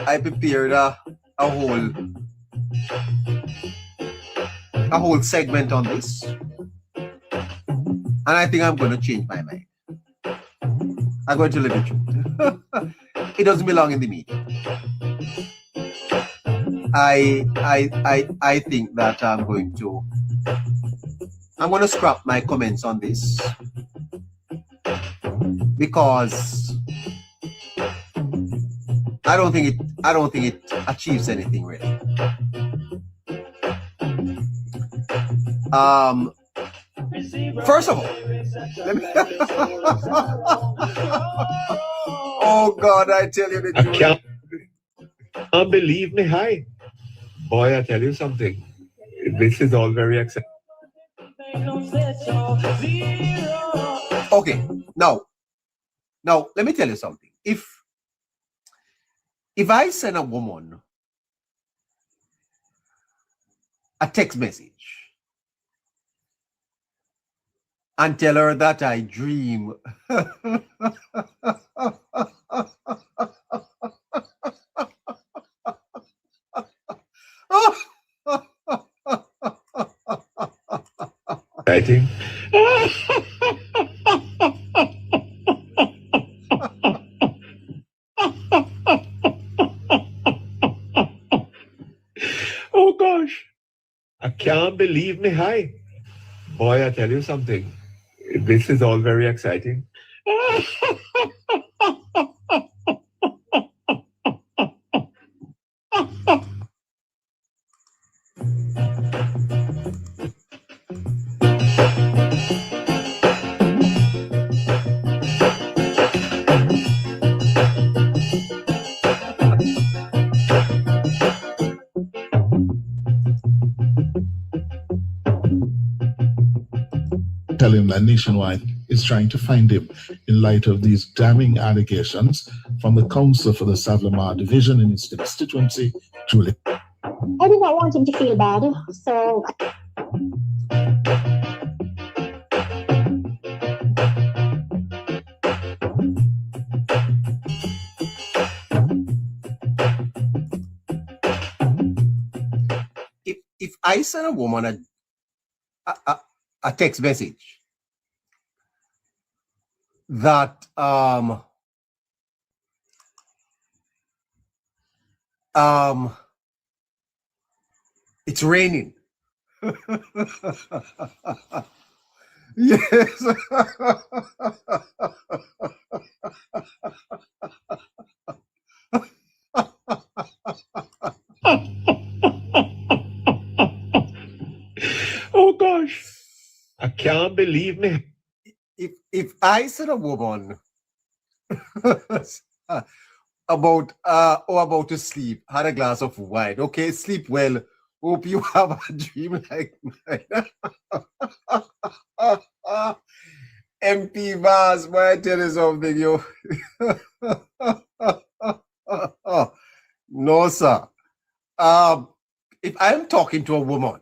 I prepared a whole segment on this, and I think I'm going to change my mind. I'm going to live the truth. It doesn't belong in the media. I think that I'm going to scrap my comments on this because I don't think it achieves anything really. First of all, oh God, I tell you the truth. I can't believe me. Hi. Boy, I tell you something. This is all very exciting. Okay, now, let me tell you something. If I send a woman a text message and tell her that I dream Exciting. Oh gosh. I can't believe me. Hi. Boy, I tell you something. This is all very exciting. Tell him that Nationwide is trying to find him in light of these damning allegations from the Council for the Savlamar Division in his constituency, Julie. I did not want him to feel bad, so... If I send a woman a text message that it's raining. Yes. Oh gosh. I can't believe me. If I said a woman about to sleep, had a glass of wine, okay, sleep well. Hope you have a dream like mine. MP Vaz, boy, I tell you something, yo. No, sir. If I'm talking to a woman,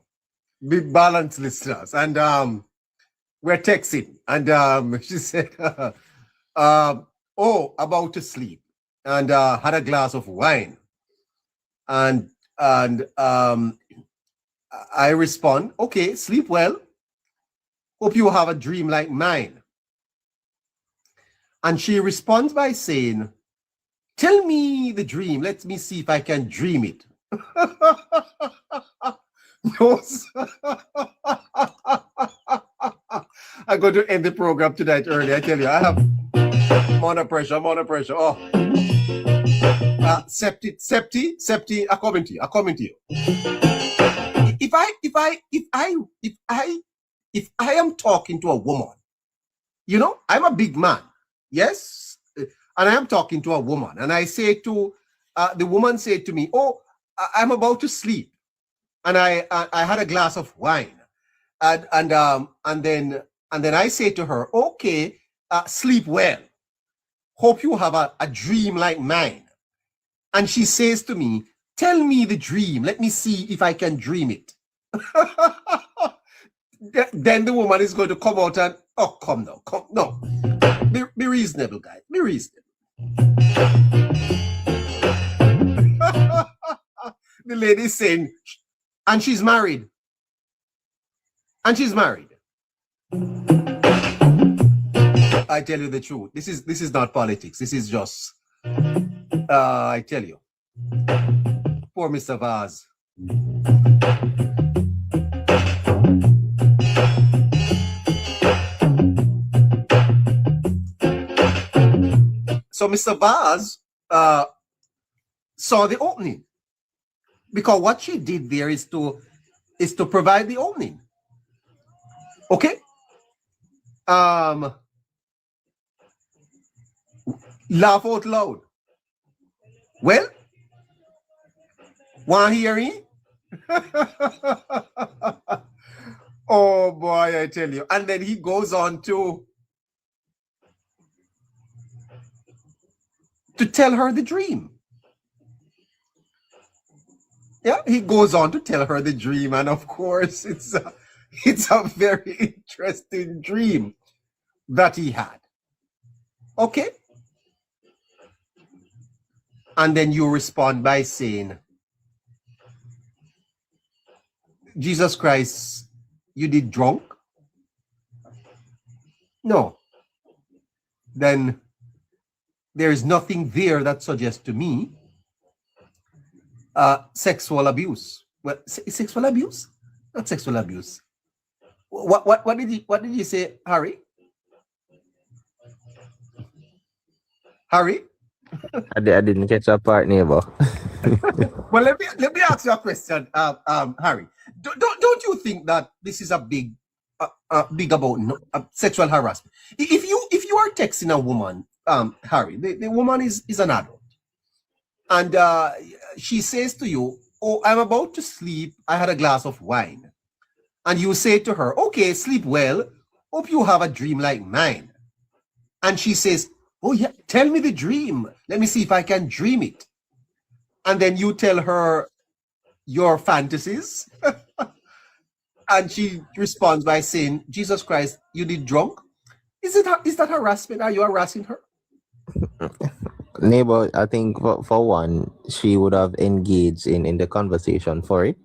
be balanced listeners, and we're texting, and she said, oh, about to sleep, and had a glass of wine, and I respond, okay, sleep well. Hope you have a dream like mine. And she responds by saying, tell me the dream. Let me see if I can dream it. No, sir. I'm going to end the program tonight early. I tell you, I have I'm under pressure. Oh. Septi, I'm coming to you. If I am talking to a woman, you know, I'm a big man, yes, and I am talking to a woman, and I say to the woman said to me, "Oh, I'm about to sleep," and I had a glass of wine, and then I say to her, "Okay, sleep well. Hope you have a dream like mine." And she says to me, "Tell me the dream. Let me see if I can dream it." Then the woman is going to come out and, oh, come now. No. Be reasonable, guys. Be reasonable. the lady's saying, and she's married. And she's married. I tell you the truth. This is not politics. This is just I tell you. Poor Mr. Vaz. So Mr. Vaz saw the opening, because what she did there is to provide the opening. Okay. Laugh out loud. Well, want to hear me? Oh boy, I tell you. And then he goes on to tell her the dream. Yeah, he goes on to tell her the dream, and of course it's a very interesting dream that he had. Okay. And then you respond by saying, Jesus Christ, you did drunk? No. Then there is nothing there that suggests to me sexual abuse. Well, sexual abuse? Not sexual abuse. What did you say, Harry? Harry? I didn't catch that part, neighbor. Well, let me ask you a question, Harry. Don't you think that this is a big about sexual harassment? If you are texting a woman, Harry, the woman is an adult, and she says to you, "Oh, I'm about to sleep. I had a glass of wine," and you say to her, "Okay, sleep well. Hope you have a dream like mine." And she says, "Oh yeah, tell me the dream. Let me see if I can dream it." And then you tell her your fantasies. And she responds by saying, Jesus Christ, you did drunk? Is that harassment? Are you harassing her? Neighbor, I think for one, she would have engaged in the conversation for it.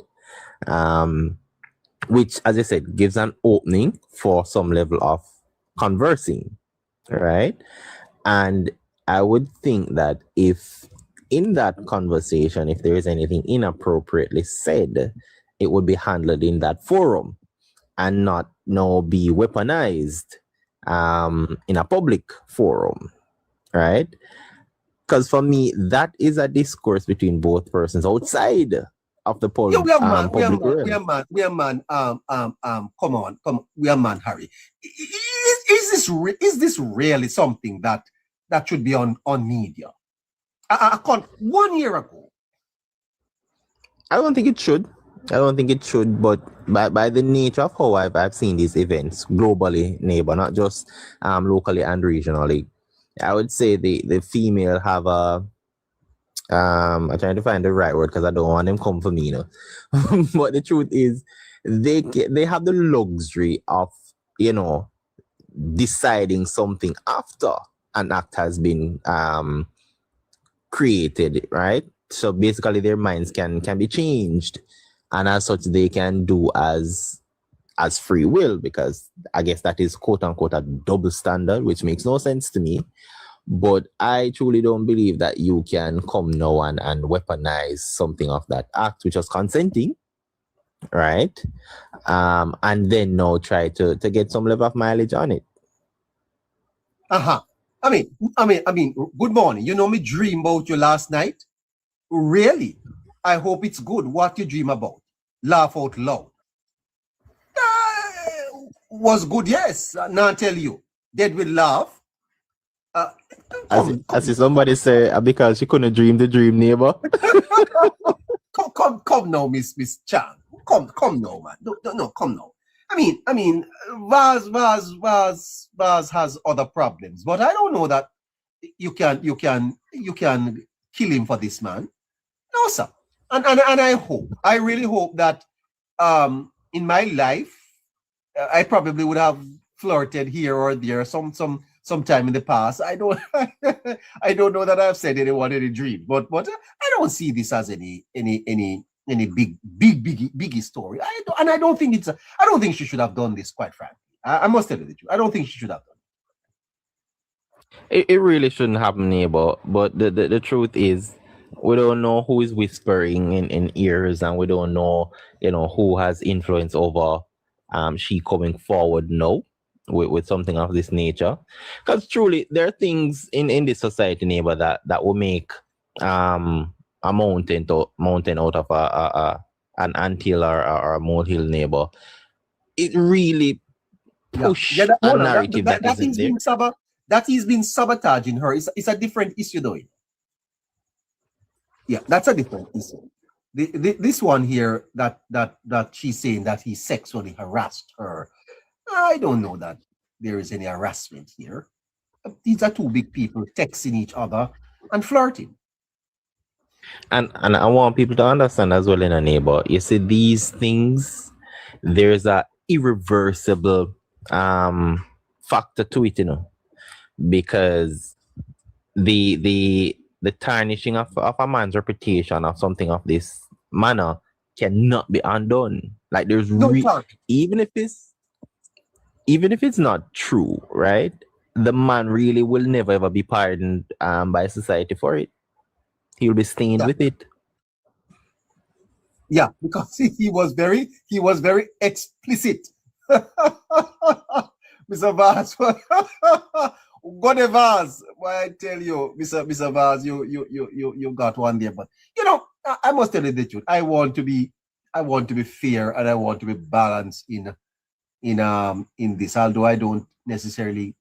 Which, as I said, gives an opening for some level of conversing, right? And I would think that if in that conversation, if there is anything inappropriately said, it would be handled in that forum and not be weaponized in a public forum, right? Because for me, that is a discourse between both persons outside of the public realm. We are man. Come on. We are man, Harry. Is this really something that should be on media? 1 year ago. I don't think it should. But by the nature of how I've seen these events globally, neighbor, not just locally and regionally, I would say the female have a I'm trying to find the right word because I don't want them come for me, you know. But the truth is, they have the luxury of, deciding something after an act has been created, right? So basically their minds can be changed, and as such they can do as free will, because I guess that is quote unquote a double standard, which makes no sense to me. But I truly don't believe that you can come now and weaponize something of that act, which was consenting, right? And then now try to get some level of mileage on it. I mean, good morning. You know me dream about you last night? Really? I hope it's good. What you dream about? Laugh out loud. Was good, yes. Now tell you. Dead will laugh. As if somebody say, because she couldn't dream the dream, neighbor. come now, Miss Chan. Come now, man. No, come now. I mean, Vaz has other problems, but I don't know that you can kill him for this man. No, sir. And I really hope that in my life I probably would have flirted here or there sometime in the past. I don't I don't know that I've said anyone any dream, but I don't see this as any biggie story. I don't think I don't think she should have done this, quite frankly. I must tell you the truth. I don't think she should have done It really shouldn't happen, neighbor. But the truth is, we don't know who is whispering in ears, and we don't know, who has influence over she coming forward now with something of this nature. Because truly, there are things in this society, neighbor, that will make a mountain out of an anthill or a molehill, neighbor. It really push a narrative that isn't there. That he's been sabotaging her. It's a different issue, though. Yeah, that's a different issue. This one here that she's saying that he sexually harassed her. I don't know that there is any harassment here. These are two big people texting each other and flirting. And I want people to understand as well, in a neighbor. You see, these things, there's a irreversible factor to it, because the tarnishing of a man's reputation of something of this manner cannot be undone. Like there's even if it's not true, right? The man really will never ever be pardoned by society for it. He'll be stained with it. Yeah, because he was very explicit. Mr. Vaz, God Vaz, why I tell you, Mr. Vaz, you got one there. But I must tell you the truth. I want to be fair, and I want to be balanced in this. Although I don't necessarily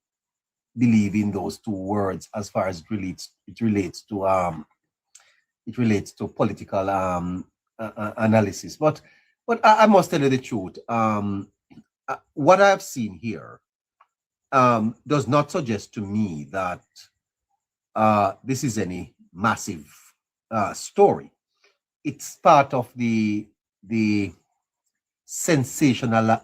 believe in those two words as far as it relates to political analysis. But I must tell you the truth. What I've seen here does not suggest to me that this is any massive story. It's part of the sensational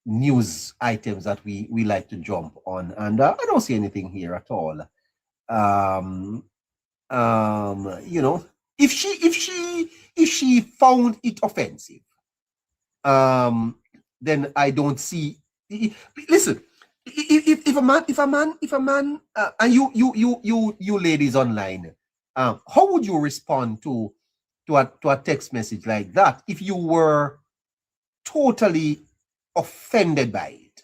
news items that we like to jump on, and I don't see anything here at all. If she found it offensive, then I don't see. Listen, if a man, and you ladies online, how would you respond to a text message like that if you were totally offended by it?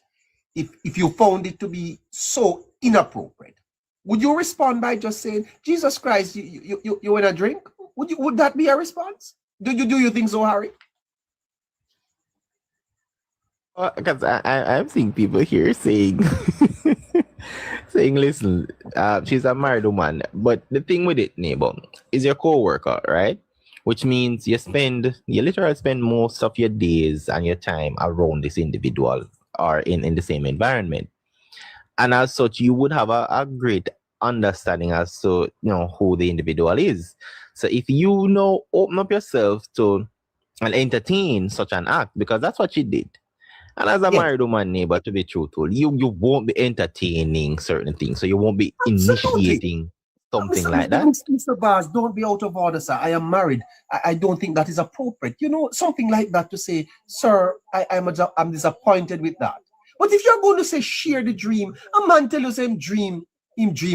If you found it to be so inappropriate, would you respond by just saying, "Jesus Christ, you in a drink"? Would that be a response? Do you think so, Harry? Because I'm seeing people here saying, listen, she's a married woman. But the thing with it, neighbor, is your co-worker, right? Which means you literally spend most of your days and your time around this individual or in the same environment. And as such, you would have a great understanding as to who the individual is. So if you open up yourself to and entertain such an act, because that's what she did. And as a married woman, neighbor, to be truthful, you won't be entertaining certain things. So you won't be initiating something like that. Mr. Bars, don't be out of order, sir. I am married. I don't think that is appropriate. Something like that to say, "Sir, I'm disappointed with that." But if you're going to say share the dream, a man tell you him dream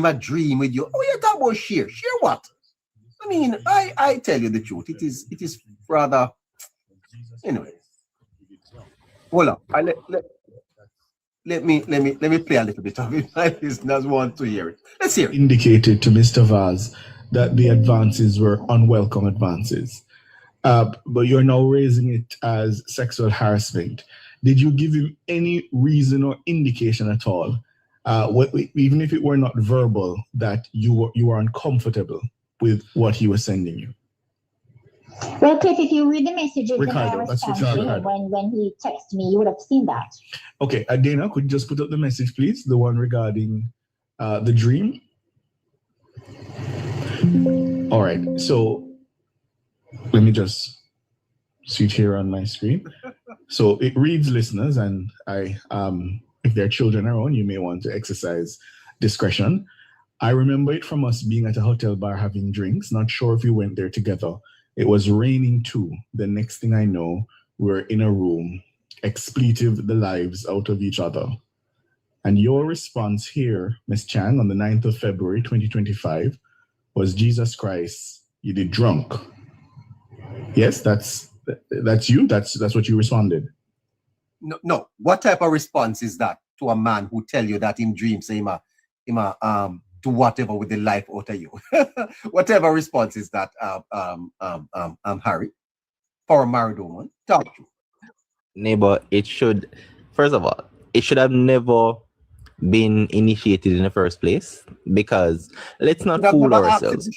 a dream with you. Oh, you're talking about share. Share what? I mean, I tell you the truth. It is rather. Anyway. Hold on. Let me play a little bit of it. My listeners want to hear it. Let's hear it. Indicated to Mr. Vaz that the advances were unwelcome advances. But you're now raising it as sexual harassment. Did you give him any reason or indication at all, even if it were not verbal, that you were uncomfortable with what he was sending you? Well, Cliff, if you read the messages Ricardo, that I responded to him when he texted me, you would have seen that. Okay, Dana, could you just put up the message, please? The one regarding the dream. All right, so let me just switch here on my screen. So it reads, listeners, and if there are children around, you may want to exercise discretion. I remember it from us being at a hotel bar having drinks. Not sure if we went there together. It was raining too. The next thing I know, we're in a room, expletive the lives out of each other. And your response here, Miss Chang, on the 9th of February, 2025, was Jesus Christ, you did drunk. Yes, that's you. That's what you responded. No. What type of response is that to a man who tell you that in dreams, say, do whatever with the life out of you? Whatever response is that, Harry, for a married woman? Talk to. Neighbor, it should, first of all, it should have never been initiated in the first place, because let's not fool ourselves.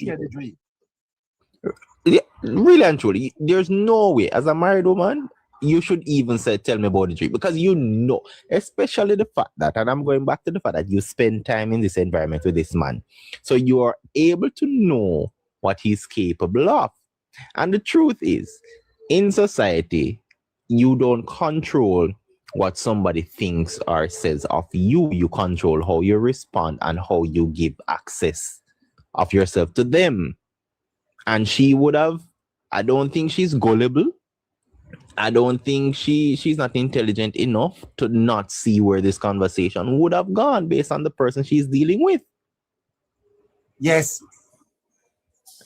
Yeah, really and truly, there's no way as a married woman you should even say, tell me about the dream, because you know, especially the fact that, and I'm going back to the fact that you spend time in this environment with this man, so you are able to know what he's capable of. And the truth is, in society, you don't control what somebody thinks or says of you. You control how you respond and how you give access of yourself to them. And she would have, I don't think she's gullible. I don't think she's not intelligent enough to not see where this conversation would have gone based on the person she's dealing with. Yes.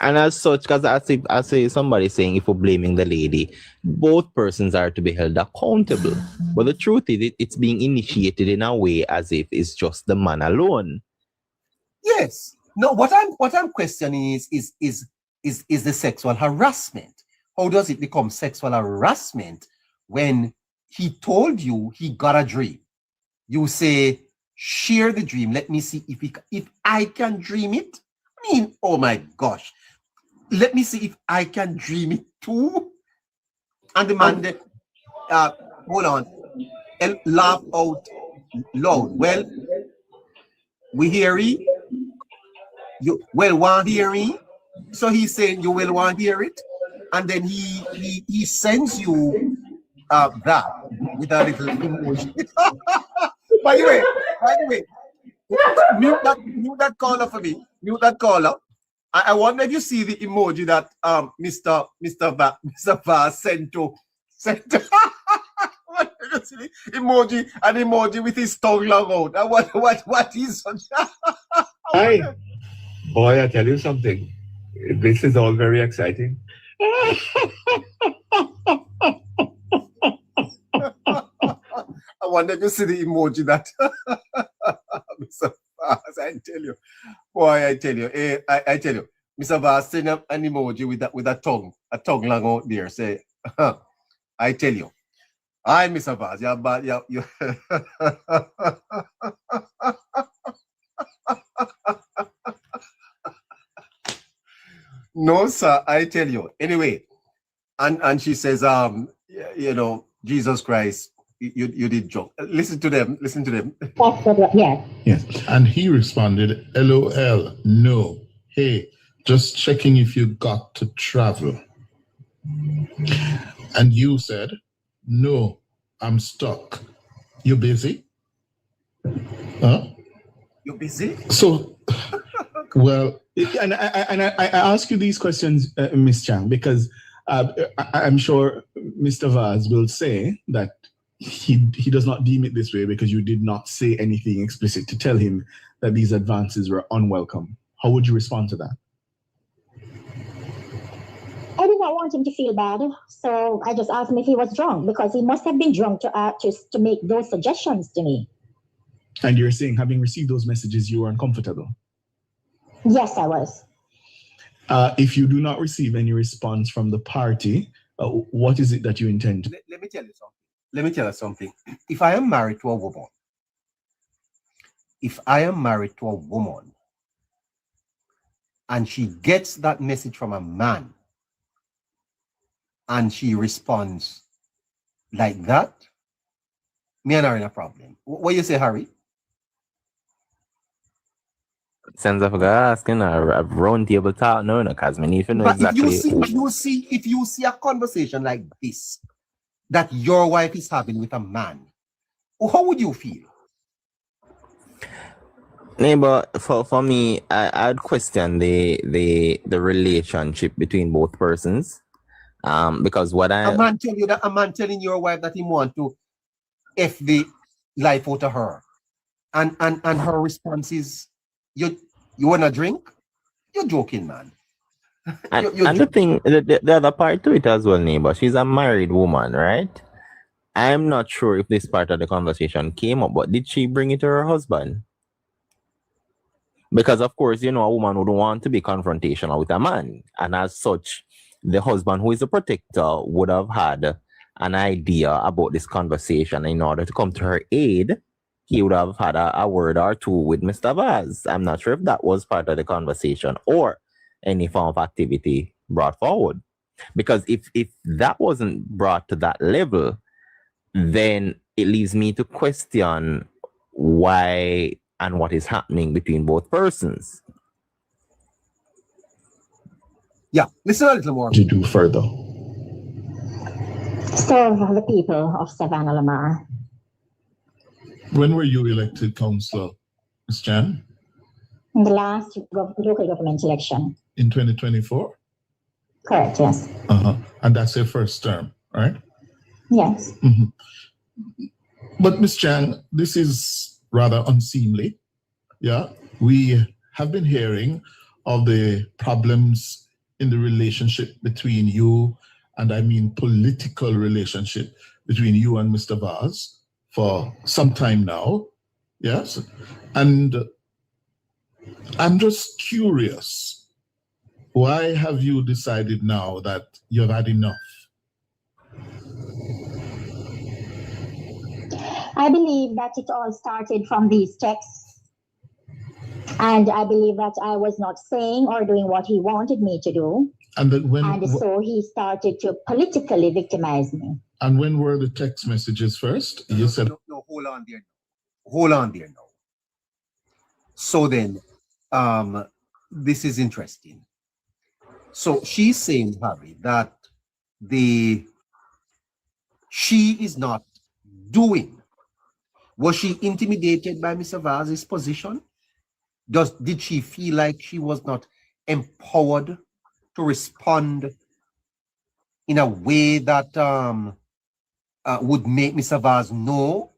And as such, because I say somebody saying if we're blaming the lady, both persons are to be held accountable. But the truth is, it's being initiated in a way as if it's just the man alone. Yes. No, what I'm questioning is the sexual harassment. How does it become sexual harassment when he told you he got a dream? You say, share the dream. Let me see if I can dream it. I mean, oh my gosh. Let me see if I can dream it too. And the man, hold on, and laugh out loud. Well, we hear it. You well want hear it. So he's saying you will want to hear it. And then he sends you that with a little emoji. By the way, mute that caller for me. Mute that caller. I wonder if you see the emoji that Mr. Vaz sent to emoji, an emoji with his tongue long out. What is Hi. Boy, I tell you something. This is all very exciting. I wonder if you see the emoji that Mr. Vaz, I tell you. Boy, I tell you, I tell you, Mr. Vaz send up an emoji with a tongue long out there. Say, I tell you, I Mr. Vaz, you're bad, you. No, sir, I tell you. Anyway, and she says, you know, Jesus Christ, you did joke. Listen to them. Yeah. Yes. And he responded, LOL, no. Hey, just checking if you got to travel. And you said, no, I'm stuck. You busy? Huh? You busy? So, well, and I ask you these questions, Miss Chang, because I'm sure Mr. Vaz will say that he does not deem it this way because you did not say anything explicit to tell him that these advances were unwelcome. How would you respond to that? I did not want him to feel bad, so I just asked him if he was drunk, because he must have been drunk to make those suggestions to me. And you're saying, having received those messages, you were uncomfortable? Yes, I was. If you do not receive any response from the party, what is it that you intend to? Let me tell you something. If I am married to a woman, and she gets that message from a man, and she responds like that, me and her in a problem. What you say, Harry? Sense of asking a round table talk, no, because I need to know exactly. If you see a conversation like this that your wife is having with a man, how would you feel? Neighbor, for me, I'd question the relationship between both persons, Because what A man tell you that a man telling your wife that he want to F the life out of her. And her response is, you wanna drink? You're joking, man. and the thing, the other part to it as well, neighbor, she's a married woman, right? I'm not sure if this part of the conversation came up, but did she bring it to her husband? Because of course, a woman would want to be confrontational with a man, and as such, the husband, who is a protector, would have had an idea about this conversation. In order to come to her aid, he would have had a word or two with Mr. Vaz. I'm not sure if that was part of the conversation or any form of activity brought forward. Because if that wasn't brought to that level, then it leaves me to question why and what is happening between both persons. Yeah, listen a little more. To do further. So, the people of Savannah Lamar. When were you elected councillor, Ms. Chan? In the last local government election. In 2024? Correct, yes. And that's your first term, right? Yes. Mm-hmm. But Ms. Chan, this is rather unseemly. Yeah, we have been hearing of the problems in the relationship between you, and I mean political relationship between you and Mr. Vaz for some time now. Yes. And I'm just curious, why have you decided now that you've had enough? I believe that it all started from these texts. And I believe that I was not saying or doing what he wanted me to do. And so he started to politically victimize me. And when were the text messages first? You said... No, hold on there. Hold on there now. So then, this is interesting. So she's saying, Harry, that she is not doing. Was she intimidated by Mr. Vaz's position? Did she feel like she was not empowered to respond in a way that would make Mr. Vaz know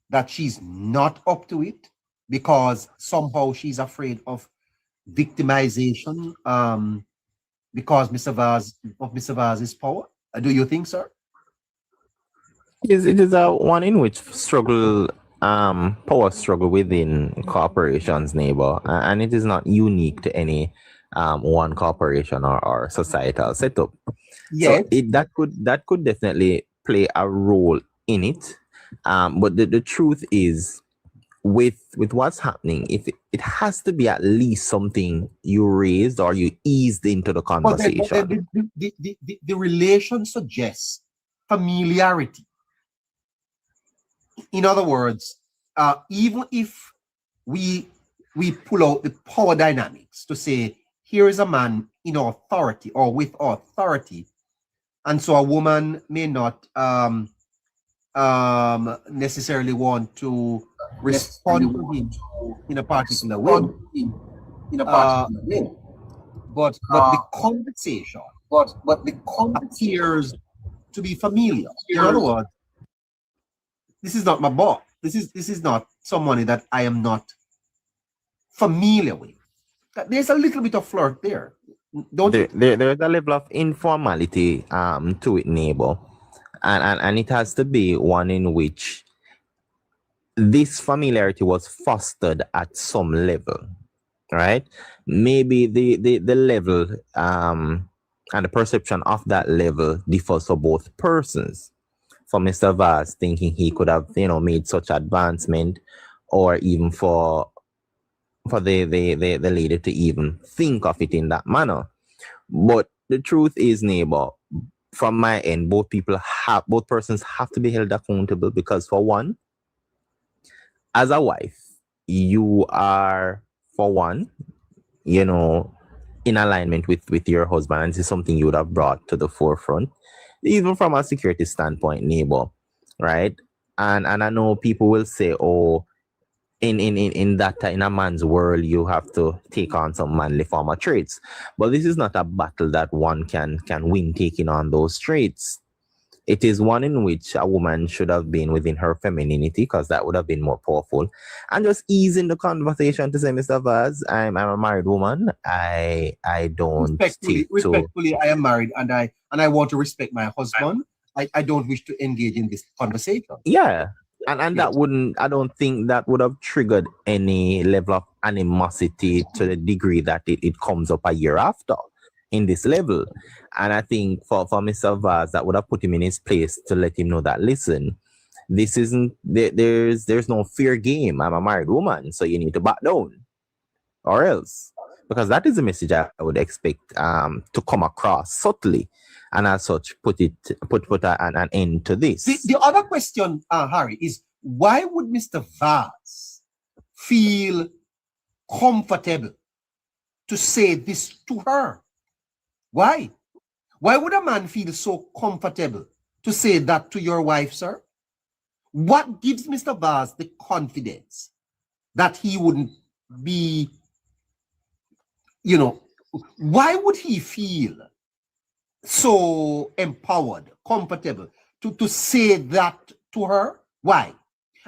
that she's not up to it, because somehow she's afraid of victimization because Mr. Vaz's power? Do you think, sir? It is a one in which power struggle within corporations, neighbor, and it is not unique to any one corporation or societal setup. Yeah. So that could definitely play a role in it. But the truth is, with what's happening, if it has to be at least something you raised or you eased into the conversation. The relation suggests familiarity. In other words, even if we pull out the power dynamics to say, here is a man in authority or with authority, and so a woman may not necessarily want to respond to him in a particular way. But the conversation appears to be familiar. In other words, this is not my boss. This is not somebody that I am not familiar with. There's a little bit of flirt there. There's a level of informality to it, neighbor. And it has to be one in which this familiarity was fostered at some level, right? Maybe the level and the perception of that level differs for both persons. For Mr. Vaz, thinking he could have, made such advancement, or even for the lady to even think of it in that manner. But the truth is, neighbor, from my end, both persons have to be held accountable, because for one, as a wife, you are, for one, in alignment with your husband, and this is something you would have brought to the forefront, even from a security standpoint, neighbor, right? And I know people will say, oh, in a man's world, you have to take on some manly form of traits. But this is not a battle that one can win taking on those traits. It is one in which a woman should have been within her femininity, because that would have been more powerful, and just ease in the conversation to say, Mr. Vaz, I'm a married woman. I don't take to. Respectfully, I am married, and I want to respect my husband. I don't wish to engage in this conversation. Yeah. And Yes. that wouldn't, I don't think that would have triggered any level of animosity to the degree that it comes up a year after in this level. And I think for Mr. Vaz, that would have put him in his place to let him know that, listen, this isn't, there's no fair game. I'm a married woman, so you need to back down or else. Because that is the message I would expect to come across subtly, and as such put an end to this. The other question, Harry, is why would Mr. Vaz feel comfortable to say this to her? Why? Why would a man feel so comfortable to say that to your wife, sir? What gives Mr. Vaz the confidence that he wouldn't be, why would he feel so empowered, comfortable to say that to her? Why?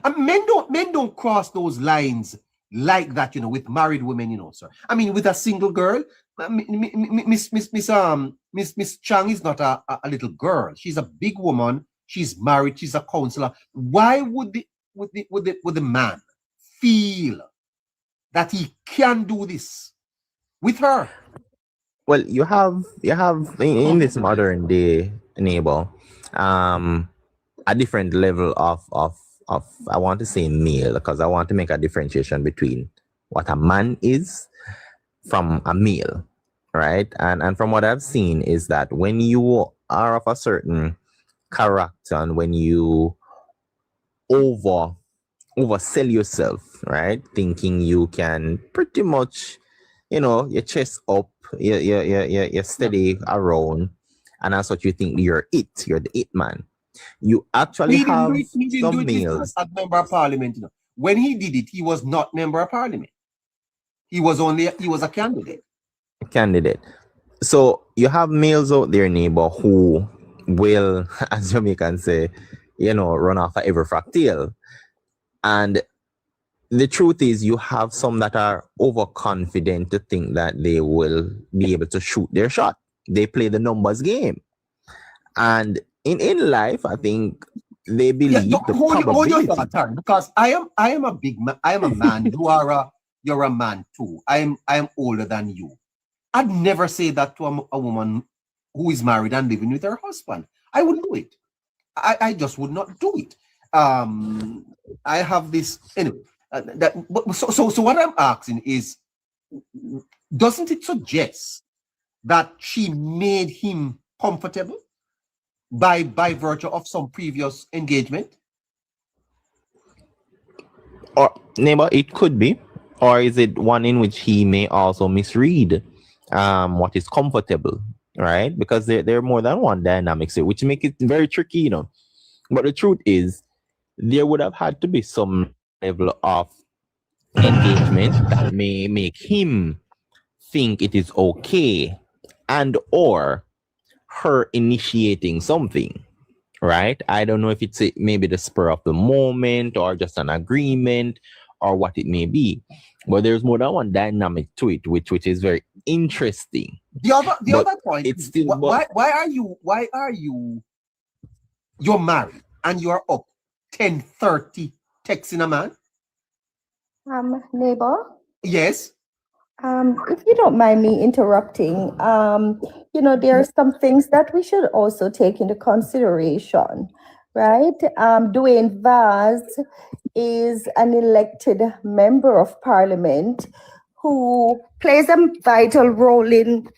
And men don't cross those lines like that, with married women, sir. I mean, with a single girl, Miss Chang is not a little girl. She's a big woman. She's married. She's a counselor. Why would the man feel that he can do this with her? Well, you have in this modern day, Neighbour, a different level of I want to say male, because I want to make a differentiation between what a man is from a male, right? And from what I've seen is that when you are of a certain character and when you oversell yourself, right, thinking you can pretty much, your chest up, you're steady around, and that's what you think you're the it man. You actually have some males. As member of parliament, when he did it, he was not member of parliament. He was a candidate. So you have males out there, Neighbour, who will, as Jamaicans say, run off at every fractal. And the truth is, you have some that are overconfident to think that they will be able to shoot their shot. They play the numbers game. And in life, I think they believe the probability. Because I am a big man. I am a man. You're a man too. I am older than you. I'd never say that to a woman who is married and living with her husband. I wouldn't do it. I just would not do it. I have this anyway. So what I'm asking is, doesn't it suggest that she made him comfortable by virtue of some previous engagement? Or Neighbour, it could be. Or is it one in which he may also misread what is comfortable, right? Because there are more than one dynamics here, which make it very tricky, But the truth is, there would have had to be some level of engagement that may make him think it is okay, and or her initiating something, right? I don't know if it's maybe the spur of the moment or just an agreement or what it may be, but there's more than one dynamic to it, which is very interesting. The other point is still, why are you you're married and you're up 10:30 texting a man? Neighbour? Yes. If you don't mind me interrupting, there are some things that we should also take into consideration, right? Dwayne Vaz is an elected member of parliament who plays a vital role in,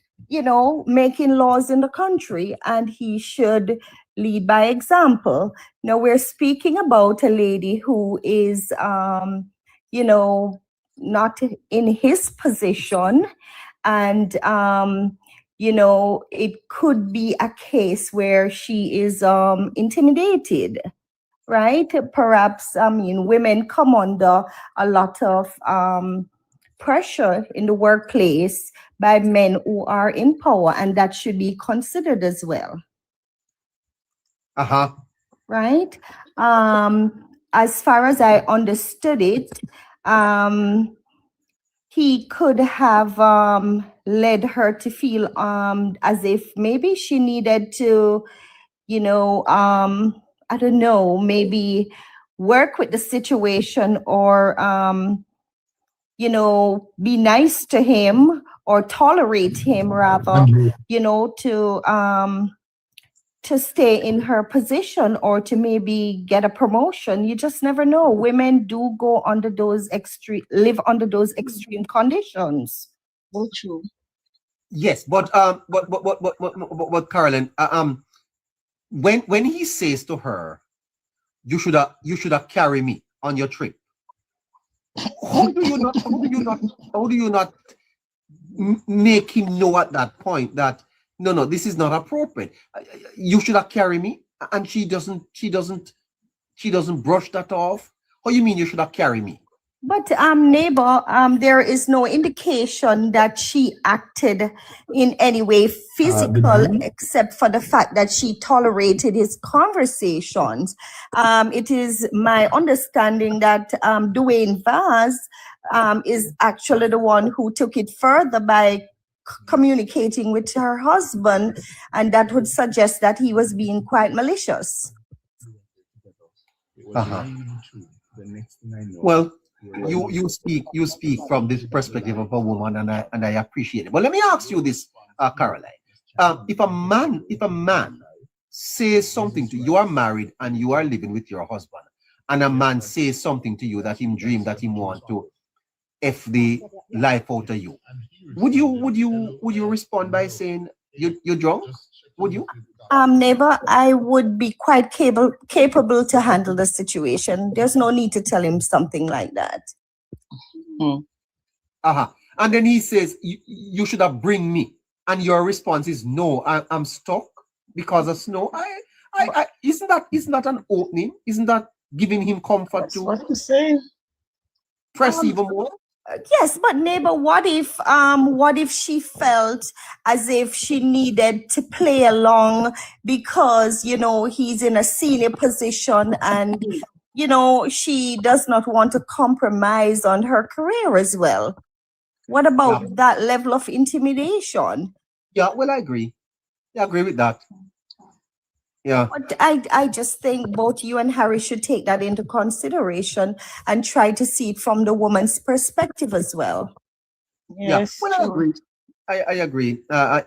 making laws in the country, and he should lead by example. Now, we're speaking about a lady who is, not in his position, and it could be a case where she is intimidated, right? Perhaps, I mean, women come under a lot of pressure in the workplace by men who are in power, and that should be considered as well, Uh-huh. right? As far as I understood it, he could have led her to feel as if maybe she needed to, I don't know, maybe work with the situation, or be nice to him or tolerate him rather, to stay in her position or to maybe get a promotion. You just never know. Women do go under those live under those extreme conditions. Oh, true. Yes, but Carolyn, when he says to her, you should have carry me on your trip. How do you not make him know at that point that no, this is not appropriate? You should have carry me, and she doesn't brush that off. How you mean you should have carry me? But neighbor, there is no indication that she acted in any way physical, except for the fact that she tolerated his conversations. It is my understanding that Dwayne Vaz is actually the one who took it further by communicating with her husband, and that would suggest that he was being quite malicious. Uh-huh. Well, you speak from this perspective of a woman, and I appreciate it. But let me ask you this, Caroline. If a man says something to you, you are married and you are living with your husband, and a man says something to you that him dream that him want to F the life out of you, would you respond by saying you're drunk? Would you? Neighbor, I would be quite capable to handle the situation. There's no need to tell him something like that. And then he says, you should have bring me. And your response is, no, I'm stuck because of snow. Isn't that an opening? Isn't that giving him comfort? That's what I'm saying. Press even more? Yes, but neighbor, what if she felt as if she needed to play along because, he's in a senior position and, she does not want to compromise on her career as well? What about that level of intimidation? Yeah, well, I agree. Yeah, I agree with that. Yeah. But I just think both you and Harry should take that into consideration and try to see it from the woman's perspective as well. Yes, well, I agree. I agree. And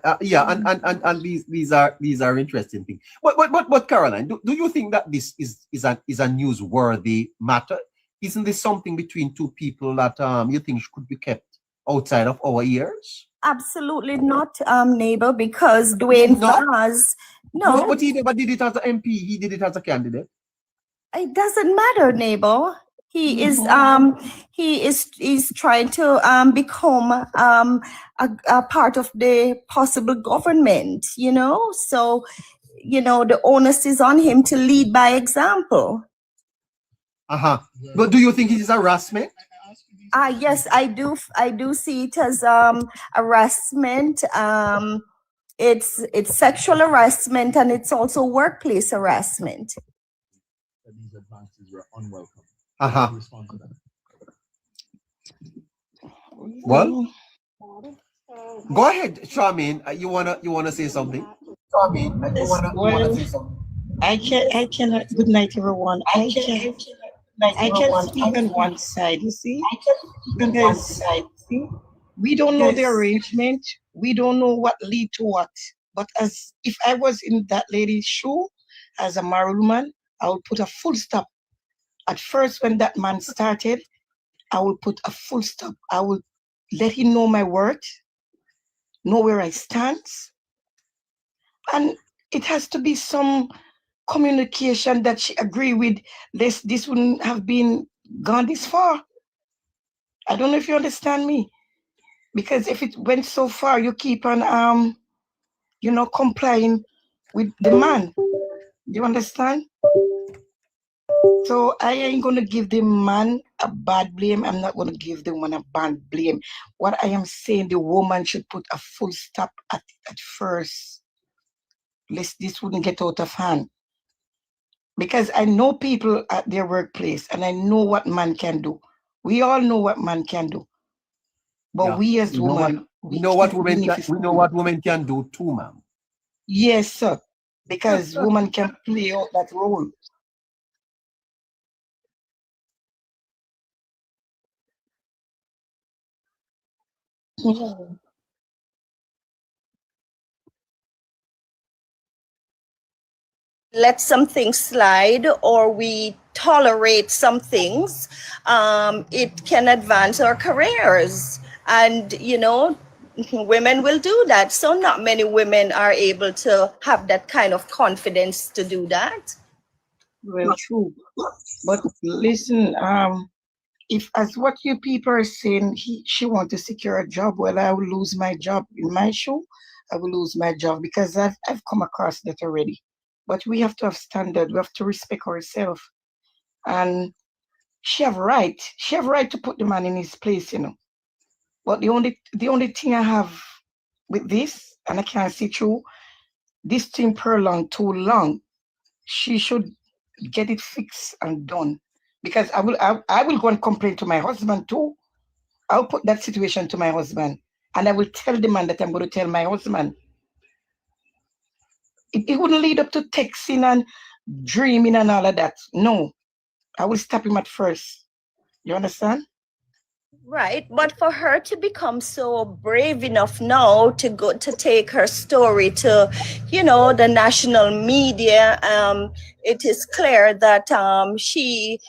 these are interesting things. But Caroline, do you think that this is a newsworthy matter? Isn't this something between two people that you think could be kept outside of our ears? Absolutely not, neighbor, because Dwayne Vaz, no. But he never did it as an MP. He did it as a candidate. It doesn't matter, neighbor. He is trying to become a part of the possible government, so the onus is on him to lead by example. But do you think it is harassment? Yes, I do see it as harassment. It's sexual harassment, and it's also workplace harassment. These advances were unwelcome. Well, go ahead, Charmaine. You wanna say something? Charmaine, you wanna say something? I cannot. Good night, everyone. I can speak on one side. You see, because we don't know the arrangement. We don't know what lead to what. But as if I was in that lady's shoe, as a married woman, I would put a full stop. At first, when that man started, I will put a full stop. I will let him know my worth, know where I stand. And it has to be some communication that she agree with. This wouldn't have been gone this far. I don't know if you understand me. Because if it went so far, you keep on, complying with the man. Do you understand? So I ain't gonna give the man a bad blame. I'm not gonna give the woman a bad blame. What I am saying, the woman should put a full stop at first. This wouldn't get out of hand. Because I know people at their workplace and I know what man can do. We all know what man can do. But Yeah. we as You know what- women, We know what can't women can, benefic- we know what women can do too, ma'am. Yes, sir. Because woman can play out that role. Let some things slide or we tolerate some things, it can advance our careers. And, you know, women will do that. So not many women are able to have that kind of confidence to do that. Well, true. But listen, if as what you people are saying, she want to secure a job, well, I will lose my job in my show. I will lose my job because I've come across that already. But we have to have standard. We have to respect ourselves. And she have right. She have right to put the man in his place, you know. But the only thing I have with this, and I can't see through, this thing prolonged too long. She should get it fixed and done. Because I will go and complain to my husband too. I'll put that situation to my husband. And I will tell the man that I'm going to tell my husband. It wouldn't lead up to texting and dreaming and all of that. No. I will stop him at first. You understand? Right, but for her to become so brave enough now to go to take her story to, you know, the national media, it is clear that she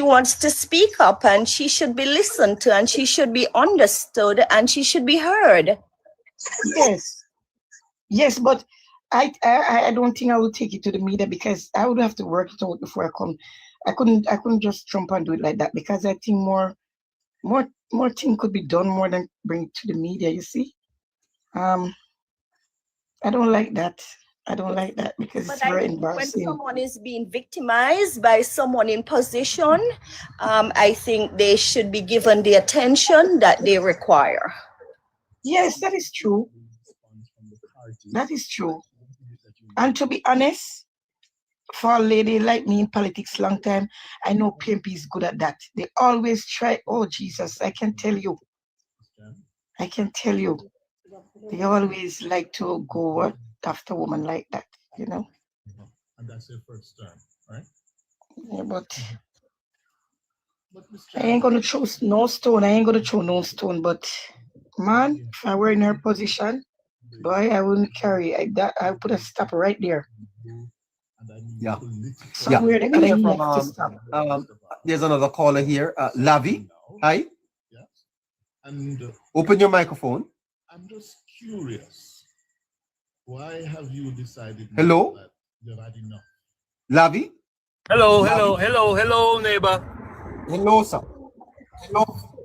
wants to speak up and she should be listened to and she should be understood and she should be heard. Yes, but I don't think I would take it to the media because I would have to work it out before I come. I couldn't just jump and do it like that because I think more thing could be done more than bring it to the media, you see. I don't like that. I don't like that because it's very embarrassing. When someone is being victimized by someone in position, I think they should be given the attention that they require. Yes, that is true. That is true. And to be honest, for a lady like me in politics long time, I know PMP is good at that. They always try, oh Jesus, I can tell you. They always like to go after a woman like that, you know. And that's your first term, right? Yeah, but I ain't gonna throw no stone, but man, if I were in her position, boy, I wouldn't carry I would put a stop right there. Yeah. Somewhere Yeah. they could have left to stop. There's another caller here. Lavi, hi. And Open your microphone. I'm just curious. Why have you decided Hello? that you've had enough? Lavi? Hello, neighbor. Hello, sir.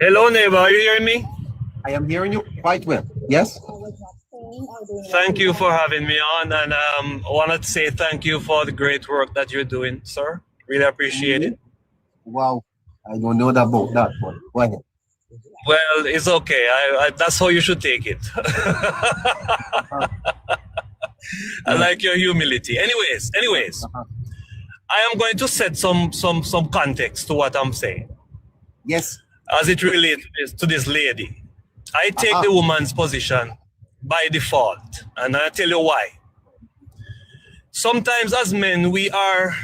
Hello, neighbor. Are you hearing me? I am hearing you quite well. Yes? Thank you for having me on, and I wanted to say thank you for the great work that you're doing, sir. Really appreciate it. Wow. I don't know about that one. Go ahead. Well, it's okay. I that's how you should take it. I like your humility. Anyways, I am going to set some context to what I'm saying. Yes. As it relates to this lady. I take the woman's position by default, and I'll tell you why. Sometimes as men, we are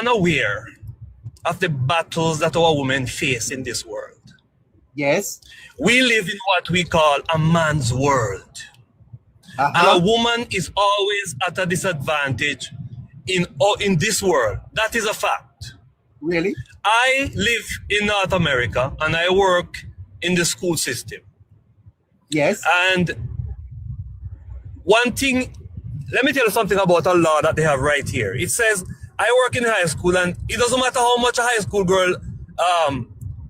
unaware of the battles that our women face in this world. Yes. We live in what we call a man's world. And a woman is always at a disadvantage in this world. That is a fact. Really? I live in North America and I work in the school system. Yes. And one thing, let me tell you something about a law that they have right here. It says, I work in high school and it doesn't matter how much a high school girl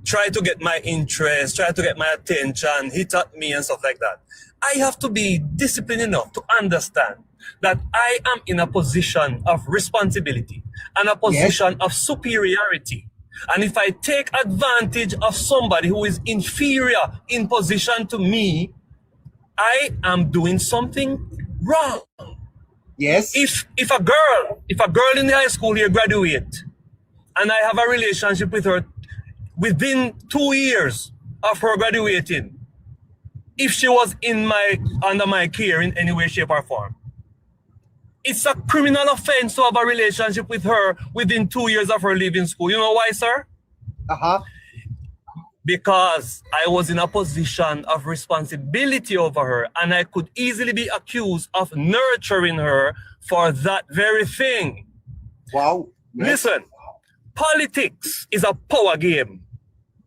try to get my interest, try to get my attention, hit at me and stuff like that. I have to be disciplined enough to understand that I am in a position of responsibility and a position of superiority. And if I take advantage of somebody who is inferior in position to me, I am doing something wrong. Yes. If a girl in the high school here graduate and I have a relationship with her within 2 years of her graduating, if she was under my care in any way, shape, or form, it's a criminal offense to have a relationship with her within 2 years of her leaving school. You know why, sir? Because I was in a position of responsibility over her, and I could easily be accused of nurturing her for that very thing. Wow. Yes. Listen, politics is a power game.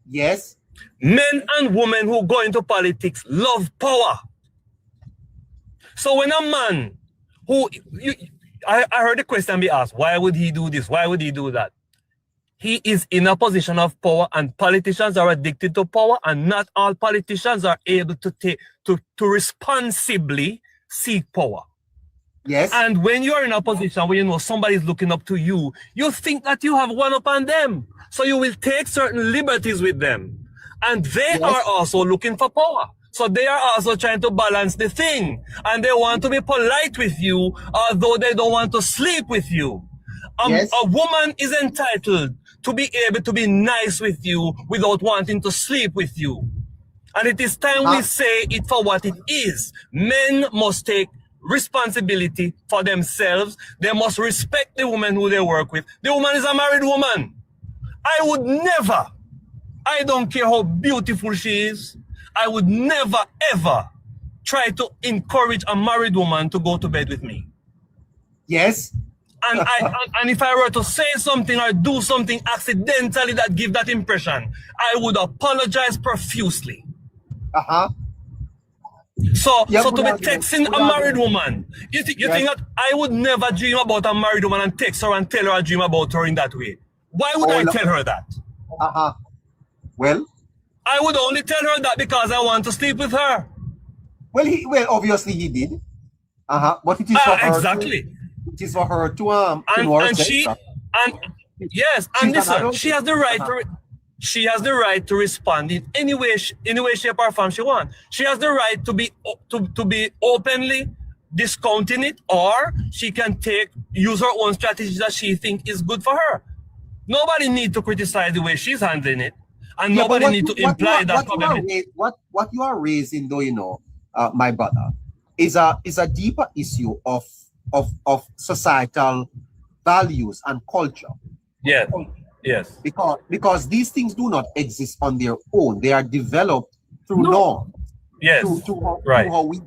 Yes. Men and women who go into politics love power. So when a man I heard the question be asked, why would he do this? Why would he do that? He is in a position of power, and politicians are addicted to power, and not all politicians are able to responsibly seek power. Yes. And when you're in a position where you know somebody's looking up to you, you think that you have one upon them. So you will take certain liberties with them. And they are also looking for power. So they are also trying to balance the thing. And they want to be polite with you, although they don't want to sleep with you. A woman is entitled to be able to be nice with you without wanting to sleep with you. And it is time we say it for what it is. Men must take responsibility for themselves. They must respect the woman who they work with. The woman is a married woman. I would never, I don't care how beautiful she is, I would never ever try to encourage a married woman to go to bed with me. Yes. And if I were to say something or do something accidentally that give that impression, I would apologize profusely. So to be texting a married woman, you think that I would never dream about a married woman and text her and tell her I dream about her in that way? Why would I tell her that? Well, I would only tell her that because I want to sleep with her. Well, obviously he did. But it is for her. Exactly. It is for her to and she and listen, she has the right to. She has the right to respond in any way, shape, or form she wants. She has the right to be openly discounting it, or she can use her own strategy that she thinks is good for her. Nobody need to criticize the way she's handling it, and nobody need to imply that probably. What you are raising, though, my brother, is a deeper issue of societal values and culture. Yeah. Yes. Because these things do not exist on their own. They are developed through norm. Yes. Through right. how we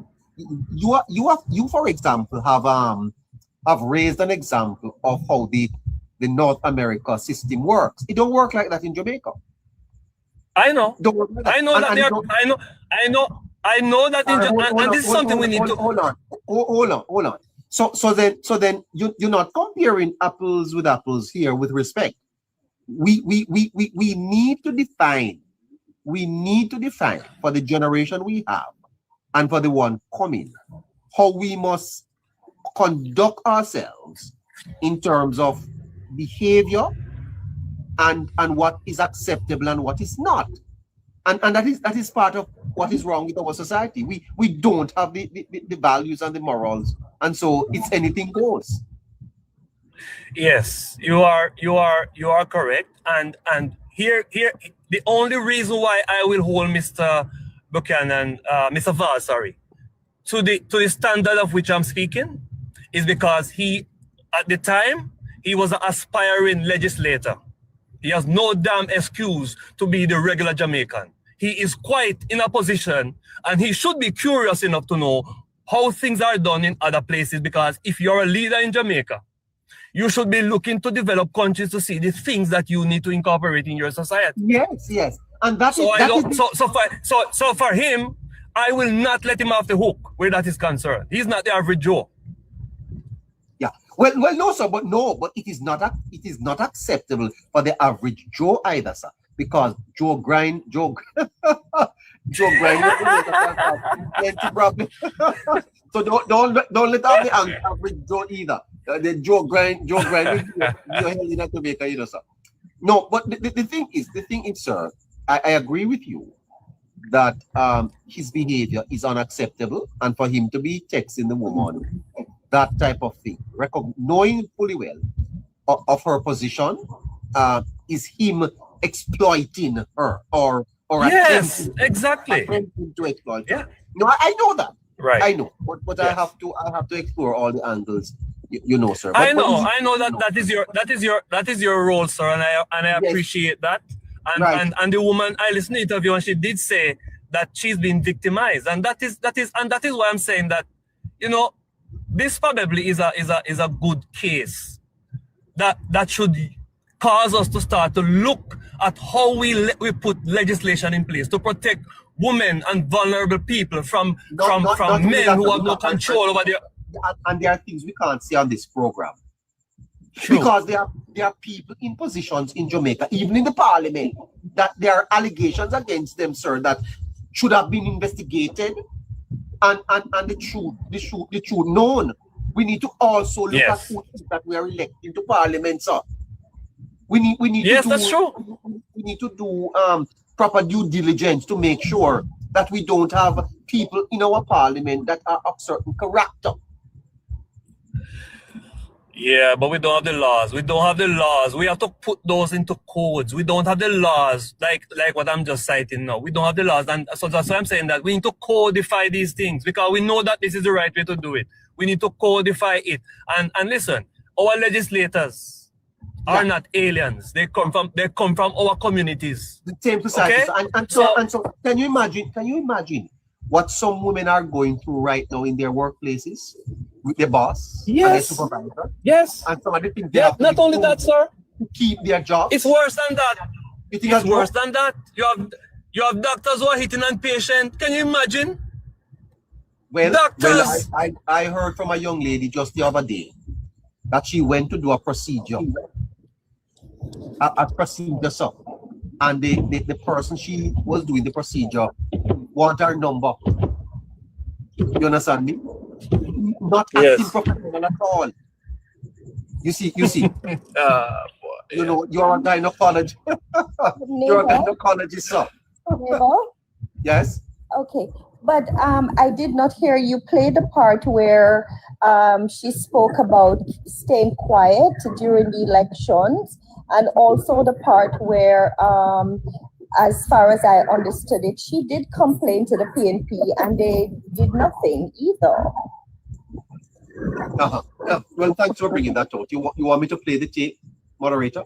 you for example have raised an example of how the North America system works. It don't work like that in Jamaica. I know. I know that and this is something we need to hold on. So then you're not comparing apples with apples here with respect. We need to define for the generation we have and for the one coming how we must conduct ourselves in terms of behavior and what is acceptable and what is not. And that is part of what is wrong with our society. We don't have the values and the morals, and so it's anything goes. Yes, you are correct. And here the only reason why I will hold Mr. Buchanan, Mr. Val, to the standard of which I'm speaking is because at the time he was an aspiring legislator. He has no damn excuse to be the regular Jamaican. He is quite in a position, and he should be curious enough to know how things are done in other places, because if you're a leader in Jamaica, you should be looking to develop countries to see the things that you need to incorporate in your society. Yes. And that so for him, I will not let him off the hook where that is concerned. He's not the average Joe. Yeah. Well, no, sir, but it is not acceptable for the average Joe either, sir. Because Joe Joe grind with plenty problem. So don't let out the average Joe either. The Joe grind with your hell in Jamaica, you know, sir. No, but the thing is, sir, I agree with you that his behavior is unacceptable, and for him to be texting the woman that type of thing, knowing fully well of her position, is him exploiting her or yes, exactly. attempting to exploit her. Yeah. No, I know that. Right. I know, but Yes. I have to explore all the angles, you know, sir. I But know that is your role, sir, and I Yes. appreciate that. And, Right. and the woman, I listened to the interview and she did say that she's been victimized, and that is why I'm saying that, you know, this probably is a good case that should cause us to start to look at how we put legislation in place to protect women and vulnerable people from Not only men that, who but have no control over their. and there are things we can't see on this program. True. Because there are people in positions in Jamaica, even in the parliament, that there are allegations against them, sir, that should have been investigated and the truth known. We need to also look Yes. at who it is that we are electing to parliament, sir. We need Yes, to do, that's true. we need to do proper due diligence to make sure that we don't have people in our parliament that are of certain character. Yeah, but we don't have the laws. We don't have the laws. We have to put those into codes. We don't have the laws, like what I'm just citing now. We don't have the laws, and so that's why I'm saying that we need to codify these things, because we know that this is the right way to do it. We need to codify it. And listen, our legislators are not aliens. They come from our communities. The same society. Okay? And so can you imagine what some women are going through right now in their workplaces with their boss and their Yes. supervisor? Yes. And some of the things they Yeah, have to not be only told that, sir. to keep their jobs. It's worse than that. You think It's that's worse than that. You have doctors who are hitting on patients. Can you imagine? Well, Doctors. I heard from a young lady just the other day that she went to do a procedure. A procedure, sir. And the person she was doing the procedure want her number. You understand me? Not acting Yes. professional at all. You see, Boy. you know, you're a gynecologist. You're a gynecologist, sir. Neighbor? Yes. Okay, but I did not hear you play the part where she spoke about staying quiet during the elections, and also the part where, as far as I understood it, she did complain to the PNP and they did nothing either. Yeah. Well, thanks for bringing that out. You want me to play the tape, moderator?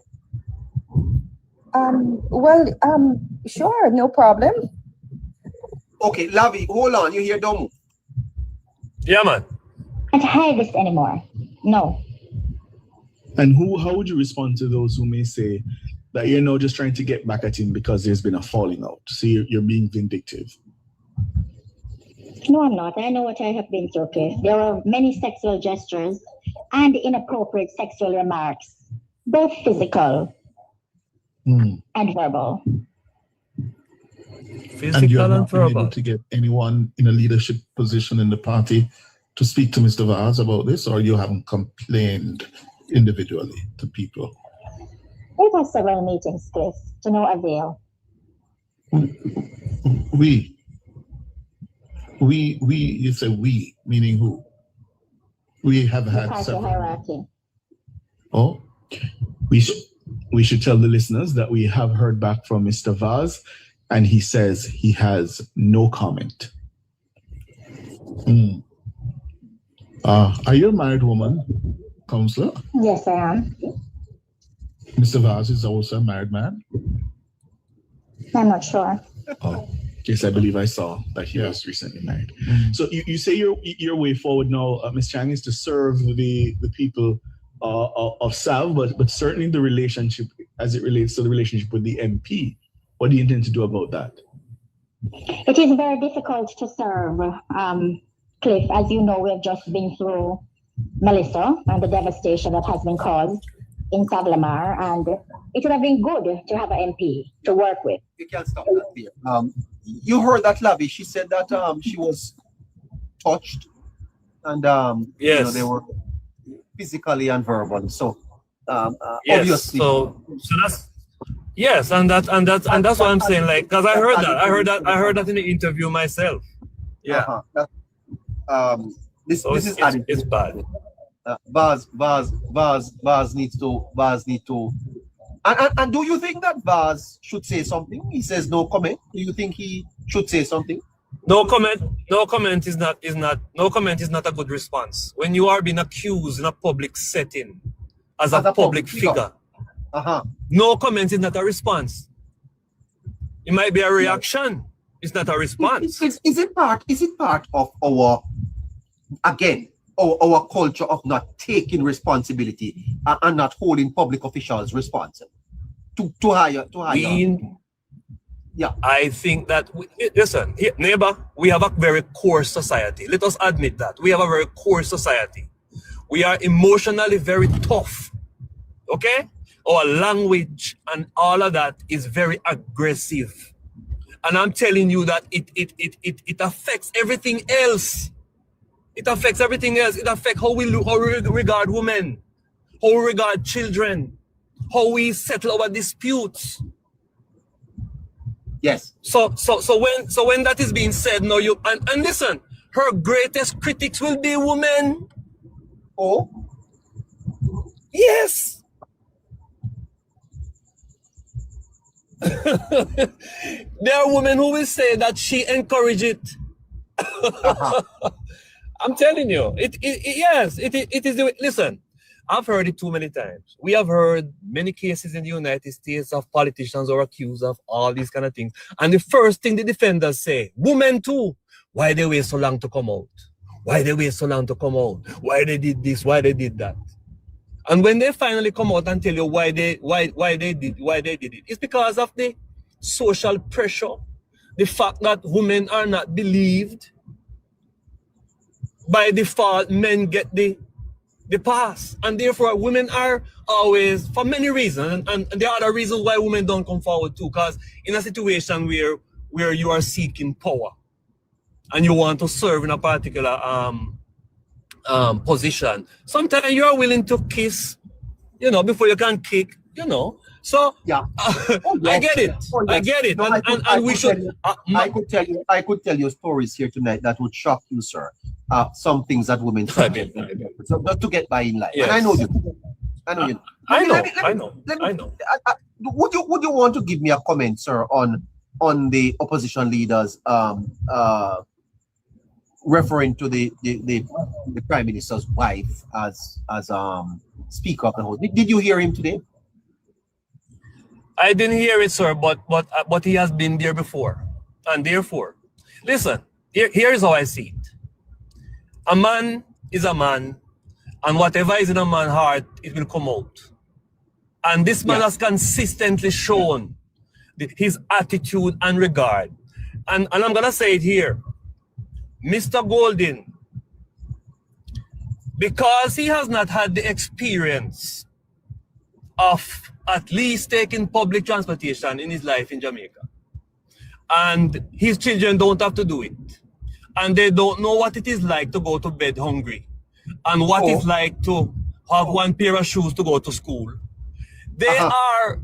Sure, no problem. Okay, Lavi, hold on. You hear Domu? Yeah, man. I can't hide this anymore. No. And how would you respond to those who may say that you're now just trying to get back at him because there's been a falling out? So you're being vindictive. No, I'm not. I know what I have been through, Cliff. There were many sexual gestures and inappropriate sexual remarks, both physical and verbal. And you Physical have and not been able verbal. to get anyone in a leadership position in the party to speak to Mr. Vaz about this, or you haven't complained individually to people? We've had several meetings, Cliff, to no avail. You say we, meaning who? We have had Party several. hierarchy. Oh, we should tell the listeners that we have heard back from Mr. Vaz, and he says he has no comment. Are you a married woman, Counselor? Yes, I am. Mr. Vaz is also a married man. I'm not sure. Oh, yes, I believe I saw that he was recently married. So you say your way forward now, Ms. Chang, is to serve the people of SAV, but certainly the relationship as it relates to the relationship with the MP. What do you intend to do about that? It is very difficult to serve, Cliff. As you know, we have just been through Melissa and the devastation that has been caused in Savlamar, and it would have been good to have an MP to work with. You can't stop that there. you heard that, Lavi. She said that she was touched, and Yes. they were physically and verbally. So Yes. obviously, So that's yes, and that's what I'm saying. Like, because I heard that in the interview myself. Yeah. This So is added. it's bad. Vaz needs to. And do you think that Vaz should say something? He says no comment. Do you think he should say something? No comment. No comment is not a good response when you are being accused in a public setting as a public figure. No comment is not a response. It might be a reaction. It's not a response. Is it part of our culture of not taking responsibility and not holding public officials responsible to hire? Yeah, I think that listen, here, neighbor, we have a very coarse society. Let us admit that we have a very coarse society. We are emotionally very tough. Okay, our language and all of that is very aggressive, and I'm telling you that it affects everything else. It affects everything else. It affects how we regard women, how we regard children, how we settle our disputes. Yes. So when that is being said, no, you and listen, her greatest critics will be women. Oh, yes. There are women who will say that she encouraged it. I'm telling you, it is. Listen, I've heard it too many times. We have heard many cases in the United States of politicians who are accused of all these kind of things. And the first thing the defenders say, women too, why they wait so long to come out? Why they wait so long to come out? Why they did this? Why they did that? And when they finally come out and tell you why they did it, it's because of the social pressure, the fact that women are not believed. By default, men get the pass, and therefore women are always, for many reasons, and there are other reasons why women don't come forward too, because in a situation where you are seeking power and you want to serve in a particular position, sometimes you are willing to kiss, before you can kick, So yeah, I get it. I get it, and we should. I could tell you stories here tonight that would shock you, sir. Some things that women say, so just to get by in life. Yes. And I know you. I know you. I know. Would you want to give me a comment, sir, on the opposition leaders referring to the Prime Minister's wife as Speaker of the House? Did you hear him today? I didn't hear it, sir, but he has been there before, and therefore, listen. Here is how I see it. A man is a man, and whatever is in a man's heart, it will come out. And this man has consistently shown his attitude and regard. And I'm gonna say it here, Mr. Golden, because he has not had the experience of at least taking public transportation in his life in Jamaica, and his children don't have to do it, and they don't know what it is like to go to bed hungry, and what it's like to have one pair of shoes to go to school. They are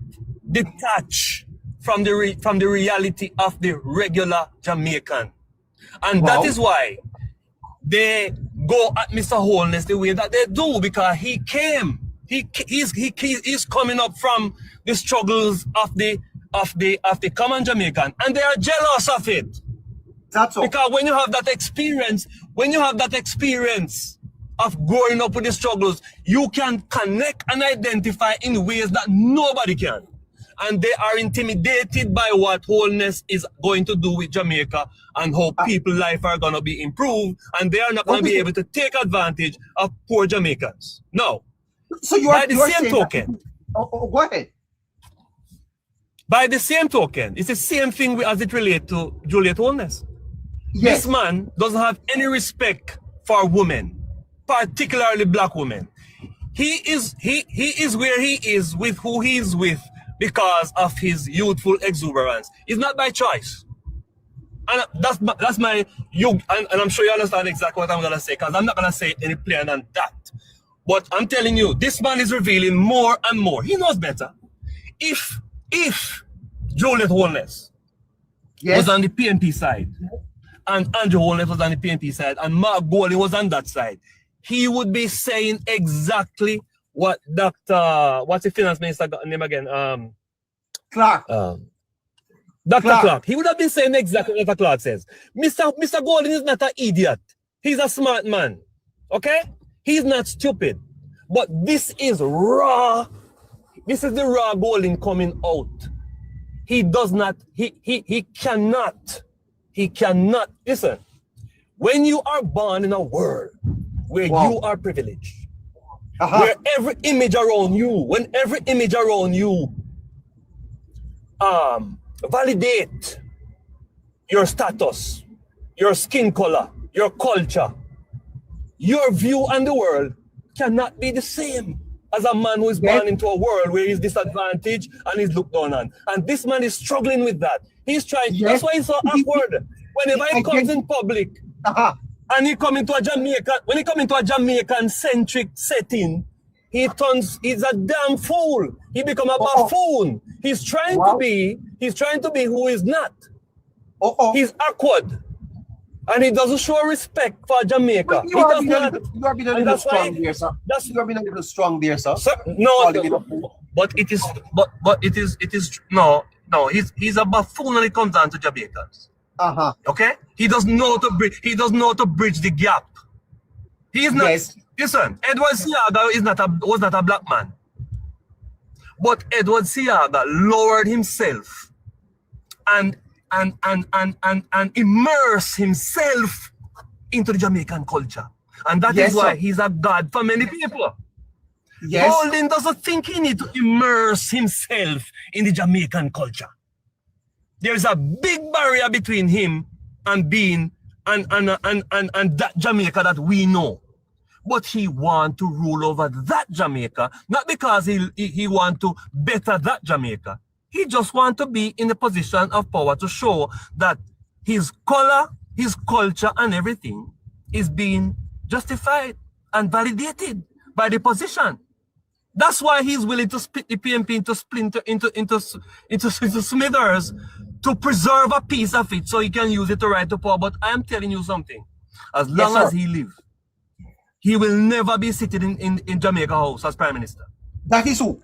detached from the reality of the regular Jamaican, and that is why they go at Mr. Holness the way that they do, because he came. He's coming up from the struggles of the common Jamaican, and they are jealous of it. That's all. Because when you have that experience of growing up with the struggles, you can connect and identify in ways that nobody can. And they are intimidated by what Wholeness is going to do with Jamaica and how people's life are going to be improved, and they are not going to be able to take advantage of poor Jamaicans. No. So by the same token, go ahead. By the same token, it's the same thing as it relates to Juliet Holness. Yes. This man doesn't have any respect for women, particularly black women. He is where he is with who he is with because of his youthful exuberance. It's not by choice. And that's my you, and I'm sure you understand exactly what I'm gonna say, because I'm not gonna say any plainer than that. But I'm telling you, this man is revealing more and more. He knows better. If Juliet Holness was on the PNP side, and Andrew Holness was on the PNP side, and Mark Golding was on that side, he would be saying exactly what Dr. What's the finance minister name again? Clark. Dr. Clark. He would have been saying exactly what Dr. Clark says. Mr. Golding is not an idiot. He's a smart man. Okay? He's not stupid. But this is raw. This is the raw Golding coming out. He does not, he cannot. Listen, when you are born in a world where you are privileged, where every image around you, validate your status, your skin color, your culture, your view on the world cannot be the same as a man who is born into a world where he's disadvantaged and he's looked down on. And this man is struggling with that. He's trying, that's why he's so awkward. Whenever he comes in public, and he come into a Jamaican centric setting, he's a damn fool. He become a buffoon. He's trying to be who he's not. He's awkward. And he doesn't show respect for Jamaica. You are being a little strong there, sir. You are being a little strong there, sir. But it is no. He's a buffoon when it comes down to Jamaicans. Okay? He doesn't know how to bridge the gap. He is not. Listen, Edward Seaga was not a black man. But Edward Seaga lowered himself and immerse himself into the Jamaican culture. And that is why he's a god for many people. Golding doesn't think he needs to immerse himself in the Jamaican culture. There's a big barrier between him and being and that Jamaica that we know. But he wants to rule over that Jamaica, not because he wants to better that Jamaica. He just wants to be in a position of power to show that his color, his culture, and everything is being justified and validated by the position. That's why he's willing to split the PNP into smithers to preserve a piece of it so he can use it to ride to power. But I am telling you something. As long as he lives, he will never be sitting in Jamaica House as Prime Minister. That is who.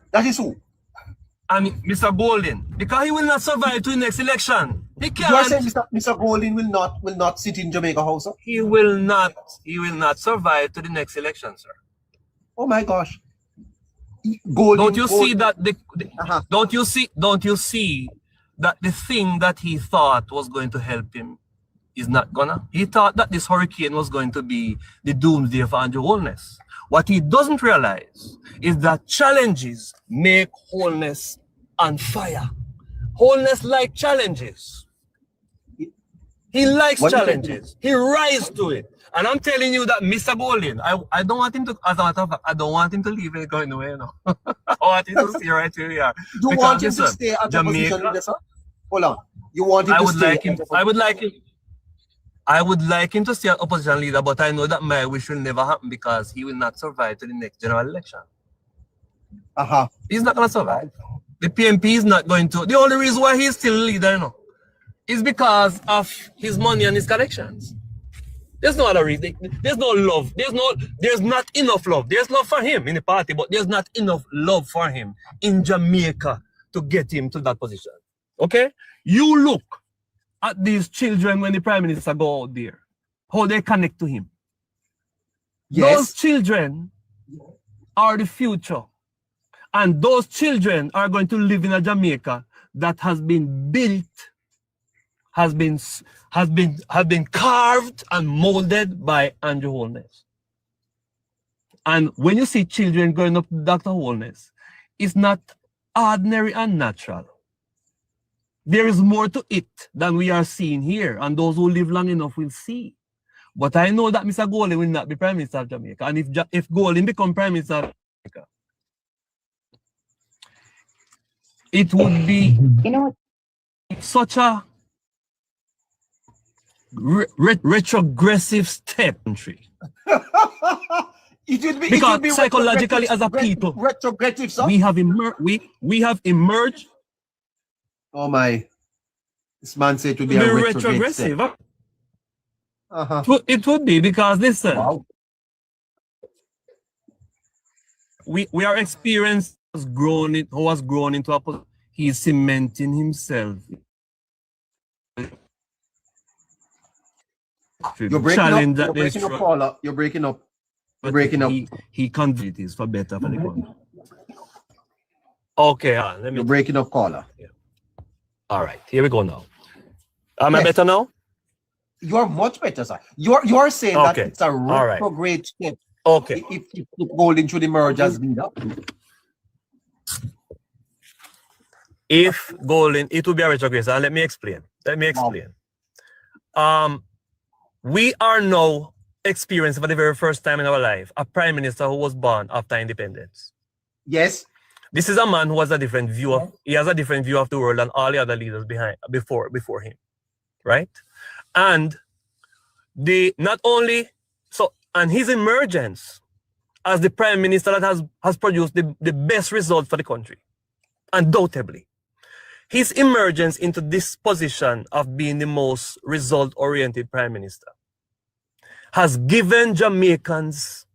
And Mr. Golding, because he will not survive to the next election. He can't. You are saying Mr. Golding will not sit in Jamaica House, sir? He will not survive to the next election, sir. Oh my gosh. Golding, don't you see that don't you see that the thing that he thought was going to help him is not gonna? He thought that this hurricane was going to be the doomsday for Andrew Holness. What he doesn't realize is that challenges make Holness on fire. Holness likes challenges. He likes challenges. He rises to it. And I'm telling you that Mr. Golding, I don't want him to, as a matter of fact, I don't want him to leave and go anywhere, you know. I want him to stay right where we are. You want him to stay at Jamaica, the position, sir? Hold on. You want him to stay? I would like him to stay as opposition leader, but I know that my wish will never happen because he will not survive to the next general election. He's not going to survive. The PNP is not going to. The only reason why he's still leader, you know, is because of his money and his connections. There's no other reason. There's no love. There's not enough love. There's love for him in the party, but there's not enough love for him in Jamaica to get him to that position. Okay? You look at these children when the Prime Minister go out there, how they connect to him. Those children are the future. And those children are going to live in a Jamaica that has been built, has been carved and molded by Andrew Holness. And when you see children growing up with Dr. Holness, it's not ordinary and natural. There is more to it than we are seeing here, and those who live long enough will see. But I know that Mr. Golding will not be Prime Minister of Jamaica, and if Golding become Prime Minister of Jamaica, it would be such a retrogressive step country. Because psychologically, as a people, retrogressive, sir? we have emerged. Oh my! This man said it would be a retrogressive. It would be because listen, wow. we are experiencing who has grown into a position. He's cementing himself. You're breaking up. You're breaking up, Paula. You're breaking up. You're breaking up. He convicts for better for the country. Okay, let me. You're breaking up, caller. Yeah. All right, here we go now. Am I better now? You are much better, sir. You are saying that it's a retrograde step. Okay. If Golden should emerge as leader. If Golden, it will be a retrograde. And let me explain. We are now experiencing for the very first time in our life a prime minister who was born after independence. Yes. This is a man who has a different view of the world than all the other leaders before him. Right? And and his emergence as the prime minister that has produced the best result for the country, undoubtedly. His emergence into this position of being the most result-oriented prime minister has given Jamaicans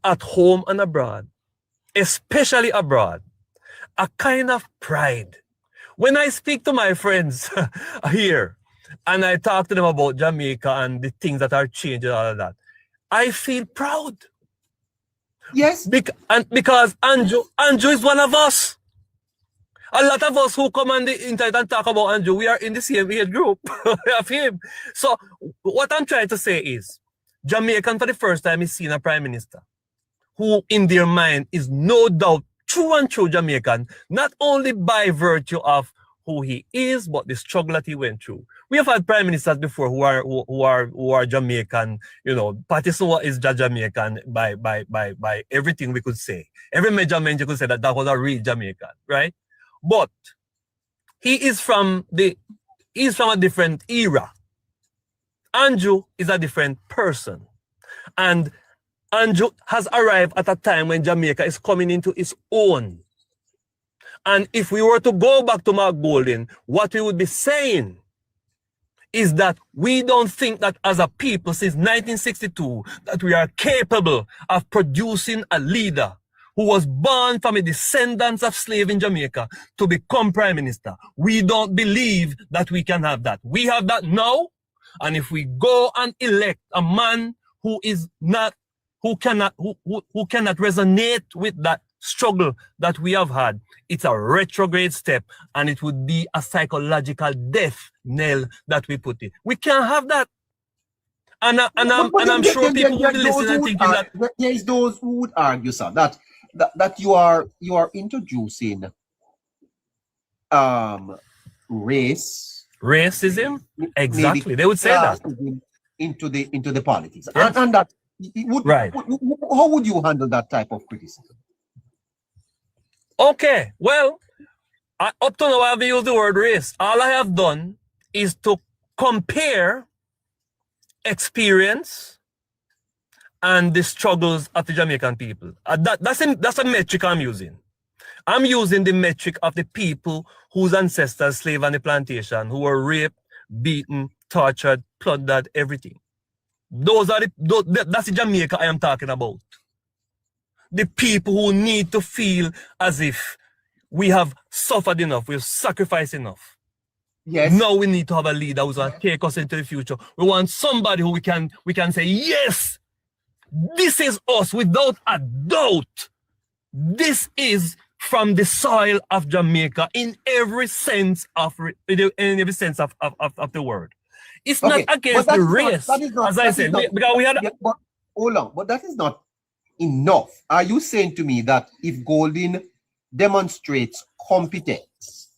at home and abroad, especially abroad, a kind of pride. When I speak to my friends here and I talk to them about Jamaica and the things that are changing and all of that, I feel proud. Yes. Because Andrew is one of us. A lot of us who come on the internet and talk about Andrew, we are in the same age group of him. So what I'm trying to say is, Jamaican for the first time is seen a prime minister who in their mind is no doubt true and true Jamaican, not only by virtue of who he is, but the struggle that he went through. We have had prime ministers before who are Jamaican. You know, Patty Sowa is Jamaican by everything we could say. Every major man you could say that was a real Jamaican, right? But he is from a different era. Andrew is a different person. And Andrew has arrived at a time when Jamaica is coming into its own. And if we were to go back to Mark Golden, what we would be saying is that we don't think that as a people since 1962 that we are capable of producing a leader who was born from a descendants of slaves in Jamaica to become prime minister. We don't believe that we can have that. We have that now. And if we go and elect a man who cannot resonate with that struggle that we have had, it's a retrograde step, and it would be a psychological death knell that we put in. We can't have that. And I'm sure people will be listening and thinking that there's those who would argue, sir, that you are introducing racism. Exactly, they would say that into the politics, yes. and that would, right. How would you handle that type of criticism? Okay, well, up to now I've used the word race. All I have done is to compare experience and the struggles of the Jamaican people. That's a metric I'm using. I'm using the metric of the people whose ancestors slave on the plantation, who were raped, beaten, tortured, plundered, everything. That's the Jamaica I am talking about. The people who need to feel as if we have suffered enough, we've sacrificed enough. Yes. Now we need to have a leader who's going to take us into the future. We want somebody who we can say, yes, this is us without a doubt. This is from the soil of Jamaica in every sense of the word. It's not against the race, as I said, because we had. Yeah, but hold on, but that is not enough. Are you saying to me that if Golden demonstrates competence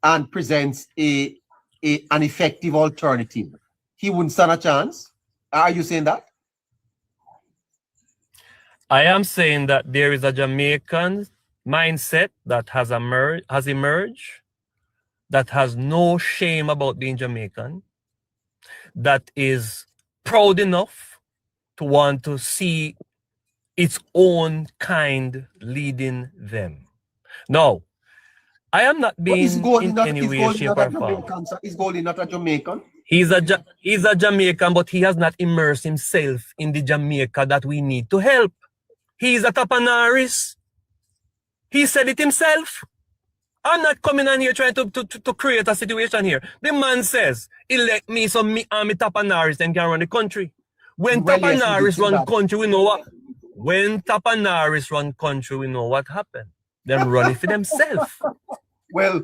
and presents an effective alternative, he wouldn't stand a chance? Are you saying that? I am saying that there is a Jamaican mindset that has emerged, that has no shame about being Jamaican. that is proud enough to want to see its own kind leading them. Now, I am not But is being Goldie in not any is way, Goldie shape, not a or form. Jamaican, sir? Is Goldie not a Jamaican? He's a Jamaican, but he has not immersed himself in the Jamaica that we need to help. He's a Tapanaris. He said it himself. I'm not coming on here trying to create a situation here. The man says, elect me so me and me Tapanaris then can run the country. When Well, yes, he did Tapanaris say run that. country, we know what. When Tapanaris run country, we know what happened. Them run it for themselves. Well,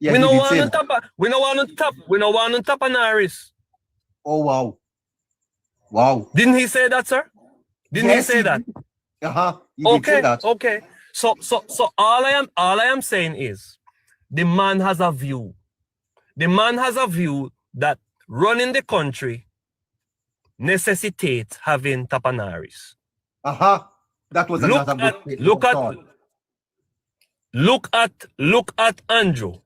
yeah, we he no did want say on that. top. We no want on top. We no want on Tapanaris. Oh wow, wow. Didn't he say that, sir? Didn't Yes, he say that? He did say that. Okay. So all I am saying is, the man has a view. The man has a view that running the country necessitates having Tapanaris. That was another good statement. Look at Andrew.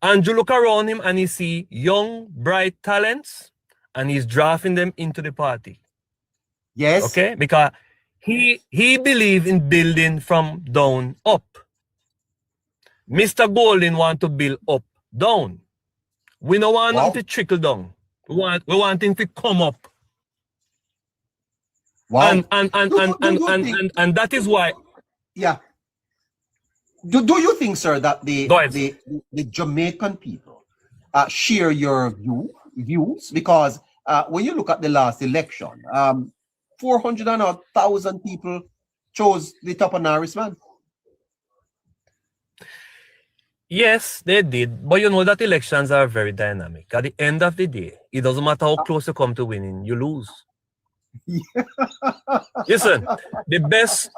Andrew look around him and he see young, bright talents, and he's drafting them into the party. Yes. Okay, because he believe in building from down up. Mr. Golden want to build up down. We don't want him to trickle down. We want him to come up. Wow. And that is why. Yeah. Do you think, sir, that the Jamaican people share your views? Because when you look at the last election, 400,000 people chose the Tapanaris man. Yes, they did. But you know that elections are very dynamic. At the end of the day, it doesn't matter how close you come to winning, you lose. Listen, the best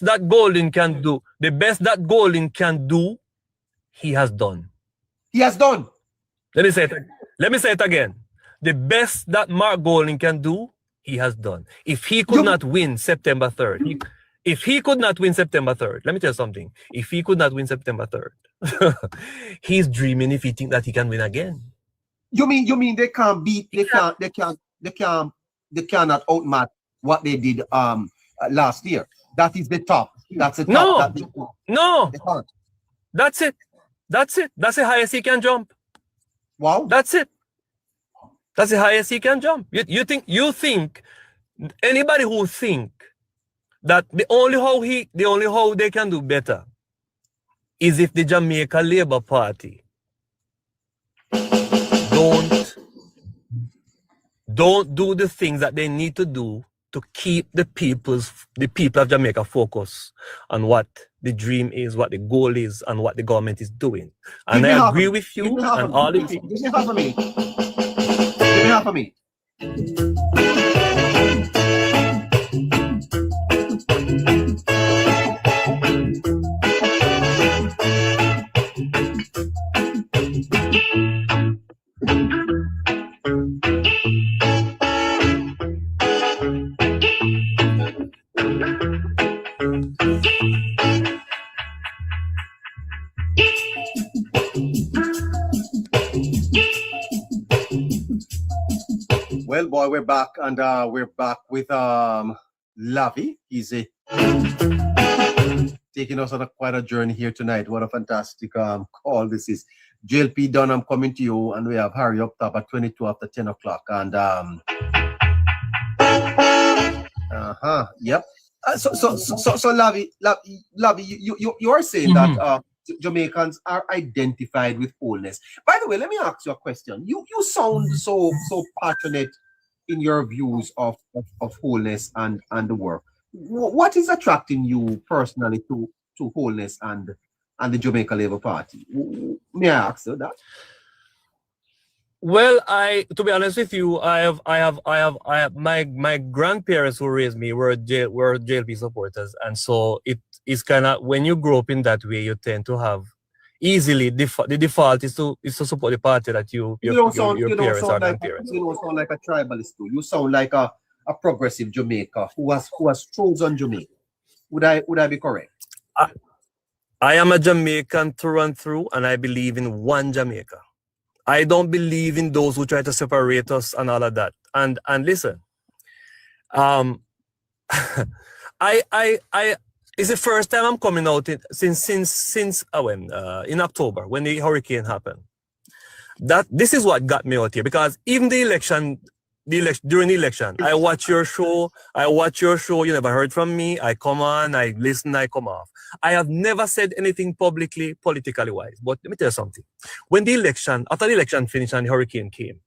that Golden can do, he has done. He has done. Let me say it again. The best that Mark Golden can do, he has done. If he could not win September 3rd, let me tell you something. If he could not win September 3rd, he's dreaming if he think that he can win again. You mean they can't beat, they cannot outmatch what they did last year. That is the top. That's the top. No. That's it. That's the highest he can jump. Wow. That's it. That's the highest he can jump. You think anybody who think that the only how they can do better is if the Jamaica Labour Party don't do the things that they need to do to keep the people of Jamaica focused on what the dream is, what the goal is, and what the government is doing. And I agree with you and all the people. Give me half of me. Give me half of me. Well, boy, we're back, and we're back with Lavi. He's taking us on quite a journey here tonight. What a fantastic call this is. JLP Dunn, I'm coming to you, and we have Harry up top at 22 after 10 o'clock. And yep. So Lavi, you are saying that Jamaicans are identified with wholeness. By the way, let me ask you a question. You sound so passionate in your views of wholeness and the work. What is attracting you personally to wholeness and the Jamaica Labour Party? May I ask you that? Well, to be honest with you, I have my grandparents who raised me were JLP supporters, and so it is kind of, when you grow up in that way, you tend to have easily the default is to support the party that your parents are grandparents. You don't sound like a tribalist too. You sound like a progressive Jamaica who has chosen Jamaica. Would I be correct? I am a Jamaican through and through, and I believe in one Jamaica. I don't believe in those who try to separate us and all of that. And listen, it's the first time I'm coming out since in October when the hurricane happened. This is what got me out here, because even during the election, I watch your show. You never heard from me. I come on, I listen, I come off. I have never said anything publicly, politically wise. But let me tell you something. After the election finished and the hurricane came,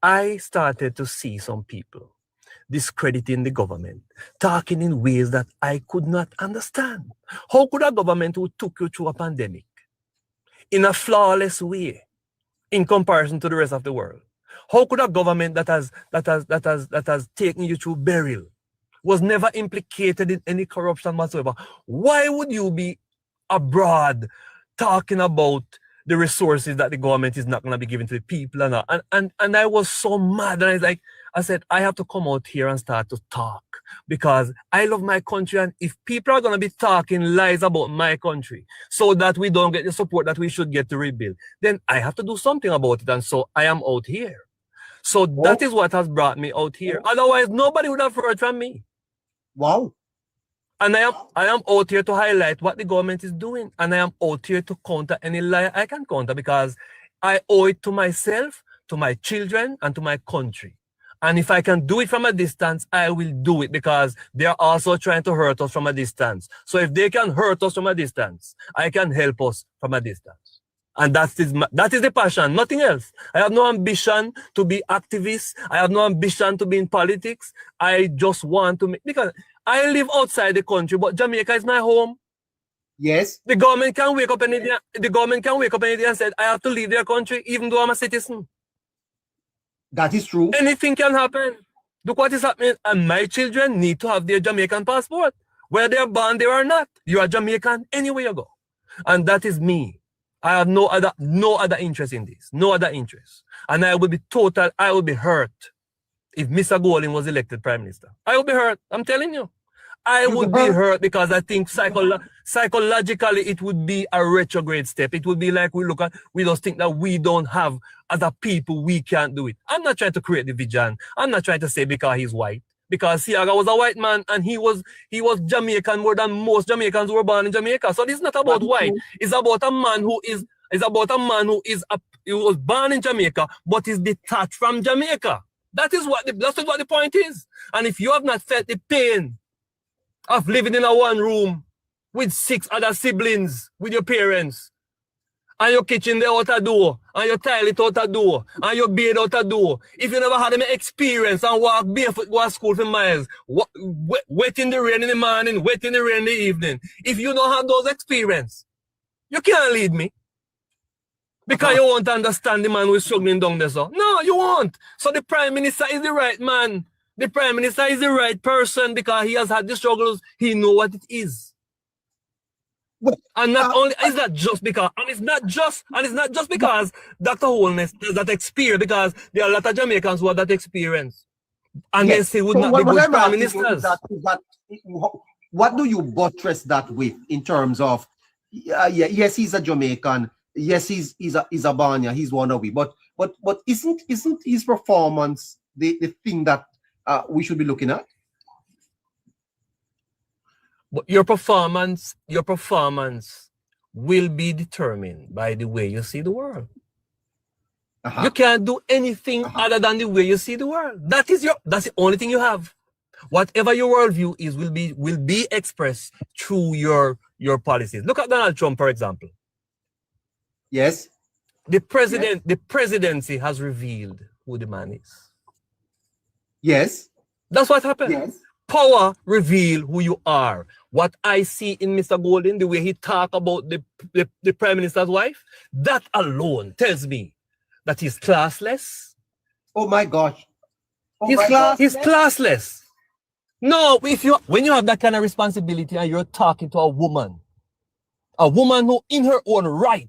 I started to see some people discrediting the government, talking in ways that I could not understand. How could a government who took you through a pandemic in a flawless way in comparison to the rest of the world? How could a government that has taken you through burial, was never implicated in any corruption whatsoever, why would you be abroad talking about the resources that the government is not going to be giving to the people? And I was so mad. And I said, I have to come out here and start to talk, because I love my country. And if people are going to be talking lies about my country so that we don't get the support that we should get to rebuild, then I have to do something about it. And so I am out here. So that is what has brought me out here. Otherwise, nobody would have heard from me. Wow. And I am out here to highlight what the government is doing. And I am out here to counter any lie I can counter, because I owe it to myself, to my children, and to my country. And if I can do it from a distance, I will do it, because they are also trying to hurt us from a distance. So if they can hurt us from a distance, I can help us from a distance. And that is the passion, nothing else. I have no ambition to be activist. I have no ambition to be in politics. I just want to make, because I live outside the country, but Jamaica is my home. Yes. The government can wake up any day. And say, I have to leave their country, even though I'm a citizen. That is true. Anything can happen. Look what is happening. And my children need to have their Jamaican passport. Whether they're born there or not, you are Jamaican anywhere you go. And that is me. I have no other interest in this. No other interest. And I will be hurt if Mr. Golding was elected Prime Minister. I will be hurt. I'm telling you. I would be hurt, because I think psychologically it would be a retrograde step. It would be like we just think that we don't have, as a people, we can't do it. I'm not trying to create division. I'm not trying to say because he's white. Because Siaga was a white man and he was Jamaican more than most Jamaicans who were born in Jamaica. So this is not about white. It's about a man who was born in Jamaica but is detached from Jamaica. That's what the point is. And if you have not felt the pain of living in a one room with 6 other siblings with your parents, and your kitchen there out a door, and your toilet out a door, and your bed out a door. If you never had any experience and walk barefoot, go to school for miles, wet in the rain in the morning, wet in the rain in the evening. If you don't have those experiences, you can't lead me. Because you won't understand the man who is struggling down there. So. No, you won't. So the Prime Minister is the right man. The Prime Minister is the right person, because he has had the struggles. He knows what it is. And not only is that just because, and it's not just because Dr. Holness has that experience, because there are a lot of Jamaicans who have that experience. And yes. They say would not be good prime ministers. What do you buttress that with in terms of, yes, he's a Jamaican, yes, he's a Banya, he's one of we, but isn't his performance the thing that we should be looking at? But your performance will be determined by the way you see the world. You can't do anything other than the way you see the world. That's the only thing you have. Whatever your worldview is will be expressed through your policies. Look at Donald Trump, for example. Yes. The presidency has revealed who the man is. Yes. That's what happened. Yes. Power reveal who you are. What I see in Mr. Golding, the way he talk about the Prime Minister's wife, that alone tells me that he's classless. Oh my gosh. He's classless. No, when you have that kind of responsibility and you're talking to a woman who in her own right,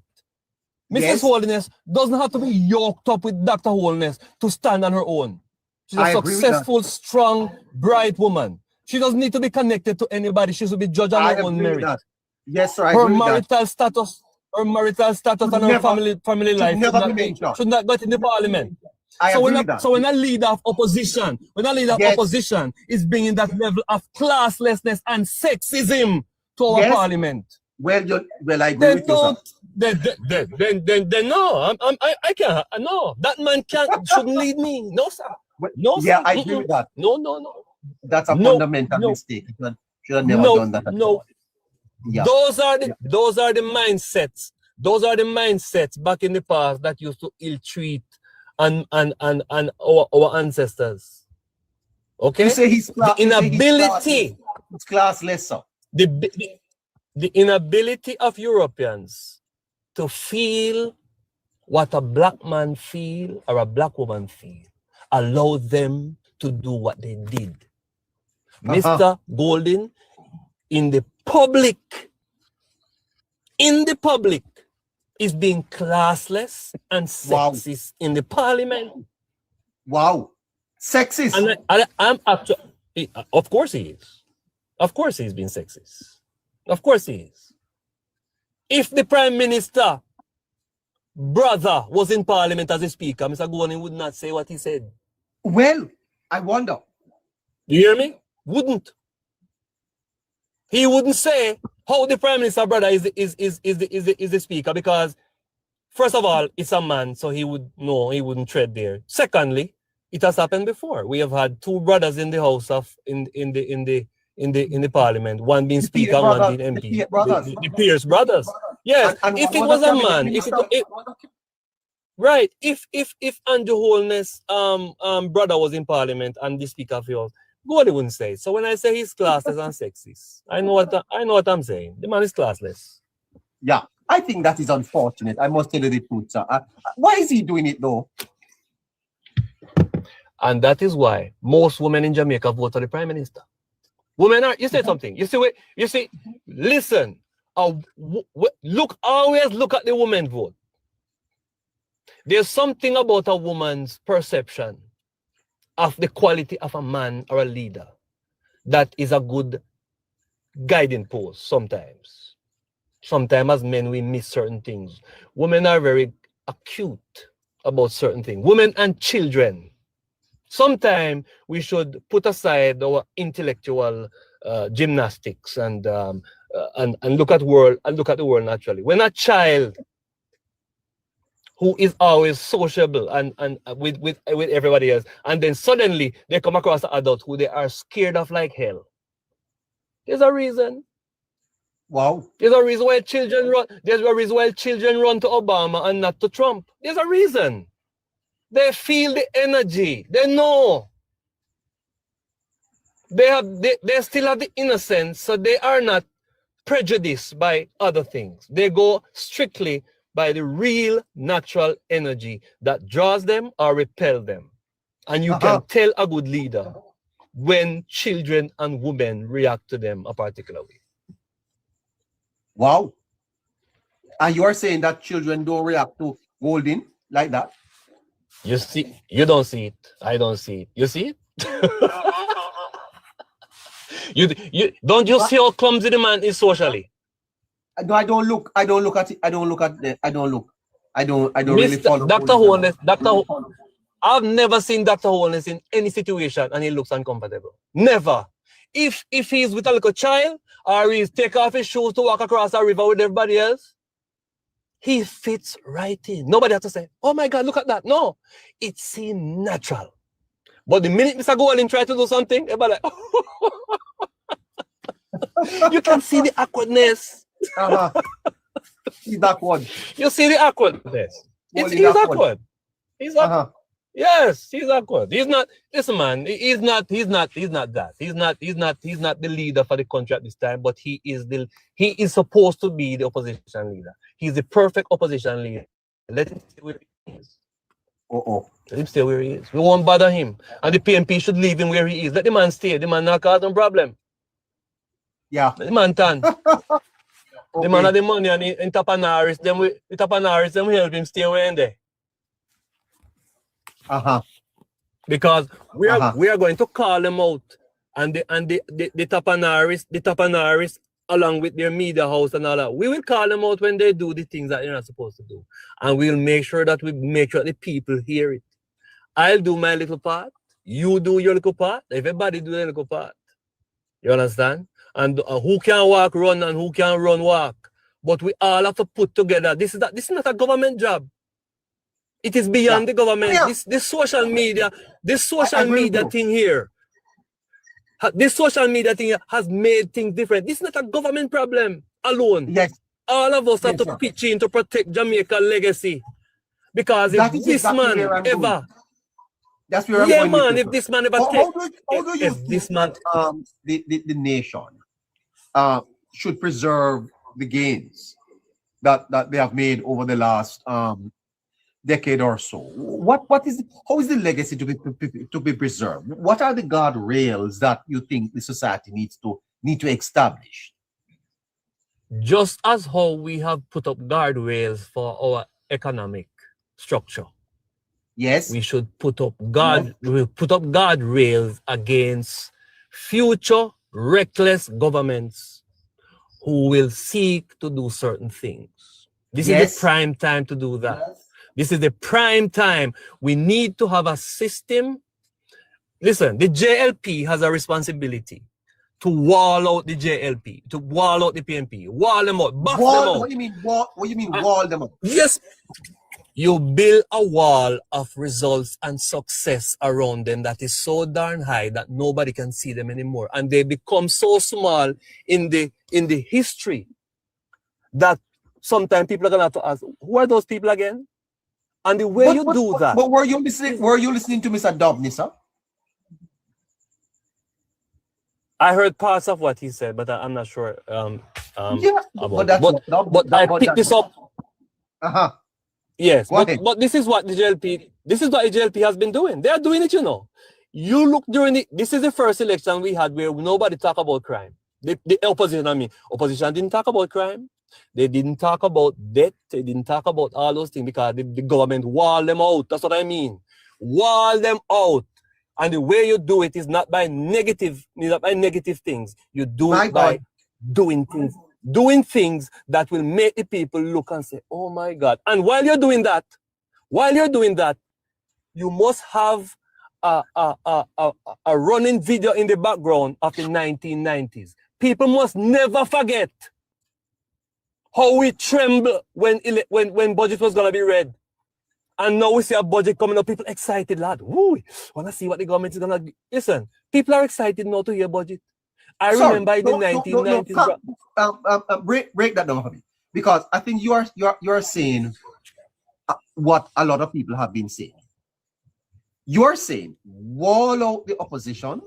Mrs. Holiness doesn't have to be yoked up with Dr. Holiness to stand on her own. She's a successful, strong, bright woman. She doesn't need to be connected to anybody. She should be judged on her own merit. Yes, sir. Her marital status her marital status Should and her never- family life never be mentioned. should not go in the parliament. I So agree with that. so when a leader of opposition, Yes. opposition is bringing that level of classlessness and sexism to our Yes. parliament, Well, I agree then with you, sir. then no, I can't. No, that man shouldn't lead me. No, sir. No, Yeah, sir. I agree with that. No. That's a No, fundamental no. mistake. You should have never done that. No. Yeah. Those are the mindsets. Those are the mindsets back in the past that used to ill-treat and our ancestors. Okay? You say he's The inability, it's classless, sir. the inability of Europeans to feel what a black man feel or a black woman feel allowed them to do what they did. Mr. Golden, in the public, is being classless and sexist in the parliament. Wow. Sexist. And I'm actually, of course he is. Of course he's been sexist. Of course he is. If the Prime Minister brother was in parliament as a speaker, Mr. Golden would not say what he said. Well, I wonder. You hear me? Wouldn't. He wouldn't say how the Prime Minister brother is the speaker, because first of all, it's a man, so he would know he wouldn't tread there. Secondly, it has happened before. We have had two brothers in the house of in the parliament, one being speaker, one being MP. The Pierce brothers. Yes. And if it was a man, if Andrew Holness brother was in parliament and the speaker of yours, God wouldn't say. So when I say he's classless and sexist, I know what I'm saying. The man is classless. Yeah, I think that is unfortunate. I must tell you the truth, sir. Why is he doing it though? And that is why most women in Jamaica vote for the Prime Minister. Women are, you said something. You see, listen, always look at the women vote. There's something about a woman's perception of the quality of a man or a leader that is a good guiding post sometimes. Sometimes as men, we miss certain things. Women are very acute about certain things. Women and children. Sometimes we should put aside our intellectual gymnastics and look at the world naturally. When a child who is always sociable and with everybody else, and then suddenly they come across an adult who they are scared of like hell, there's a reason. Wow. There's a reason why children run. There's a reason why children run to Obama and not to Trump. There's a reason. They feel the energy. They know. They still have the innocence, so they are not prejudiced by other things. They go strictly by the real natural energy that draws them or repel them. And you can tell a good leader when children and women react to them a particular way. Wow. And you are saying that children don't react to Golden like that? You see, you don't see it. I don't see it. You see it? you don't you see how clumsy the man is socially? No, I don't look at it. I don't really follow. Dr. Holness, I've never seen Dr. Holness in any situation and he looks uncomfortable. Never. If he's with a little child or he's take off his shoes to walk across a river with everybody else, he fits right in. Nobody has to say, oh my God, look at that. No, it seems natural. But the minute Mr. Golden tries to do something, everybody like, you can see the awkwardness. He's awkward. You see the awkwardness. He's awkward. He's awkward. Yes, he's awkward. He's not. Listen, man. He's not that. He's not the leader for the country at this time. But he is supposed to be the opposition leader. He's the perfect opposition leader. Let him stay where he is. Let him stay where he is. We won't bother him. And the PNP should leave him where he is. Let the man stay. The man not cause no problem. Yeah. Let the man turn. The man have the money and in Tapanaris, them help him stay where in there. Because we are going to call them out, and the Tapanaris along with their media house and all that. We will call them out when they do the things that they're not supposed to do. And we'll make sure that the people hear it. I'll do my little part. You do your little part. Everybody do their little part. You understand? And who can walk, run, and who can run, walk. But we all have to put together. This is not a government job. It is beyond the government. Yeah. This social media thing here. This social media thing has made things different. This is not a government problem alone. Yes. All of us have to sir. pitch in to protect Jamaica legacy. Because That if is this exactly man where I'm ever, going. That's where I'm yeah going with man, you, if sir. this man ever How take, do you if think this man, that, the nation should preserve the gains that they have made over the last decade or so? How is the legacy to be preserved? What are the guardrails that you think the society needs to establish? just as how we have put up guardrails for our economic structure, Yes. we should put up guardrails against future reckless governments who will seek to do certain things. This is the prime time to do that. Yes. This is the prime time. We need to have a system. Listen, the JLP has a responsibility to wall out the JLP, to wall out the PNP, wall them out, box them out. What do you mean wall them out? Yes. You build a wall of results and success around them that is so darn high that nobody can see them anymore. And they become so small in the history that sometimes people are gonna have to ask, who are those people again? And the way you do that. But were you listening to Mr. Dobney, sir? I heard parts of what he said, but I'm not sure Yeah, about but I picked this up. Uh-huh. Yes, Go ahead. but this is what the JLP has been doing. They are doing it, you know. You look this is the first election we had where nobody talk about crime. The opposition didn't talk about crime. They didn't talk about debt. They didn't talk about all those things because the government walled them out. That's what I mean. Wall them out. And the way you do it is not by negative things. You do it by doing things that will make the people look and say, oh my God. And while you're doing that, you must have a running video in the background of the 1990s. People must never forget how we tremble when budget was gonna be read. And now we see a budget coming up, people excited, lad. Woo, wanna see what the government is gonna do. Listen, people are excited now to hear budget. I remember in the 1990s. Break that down for me, because I think you are saying what a lot of people have been saying. You are saying wall out the opposition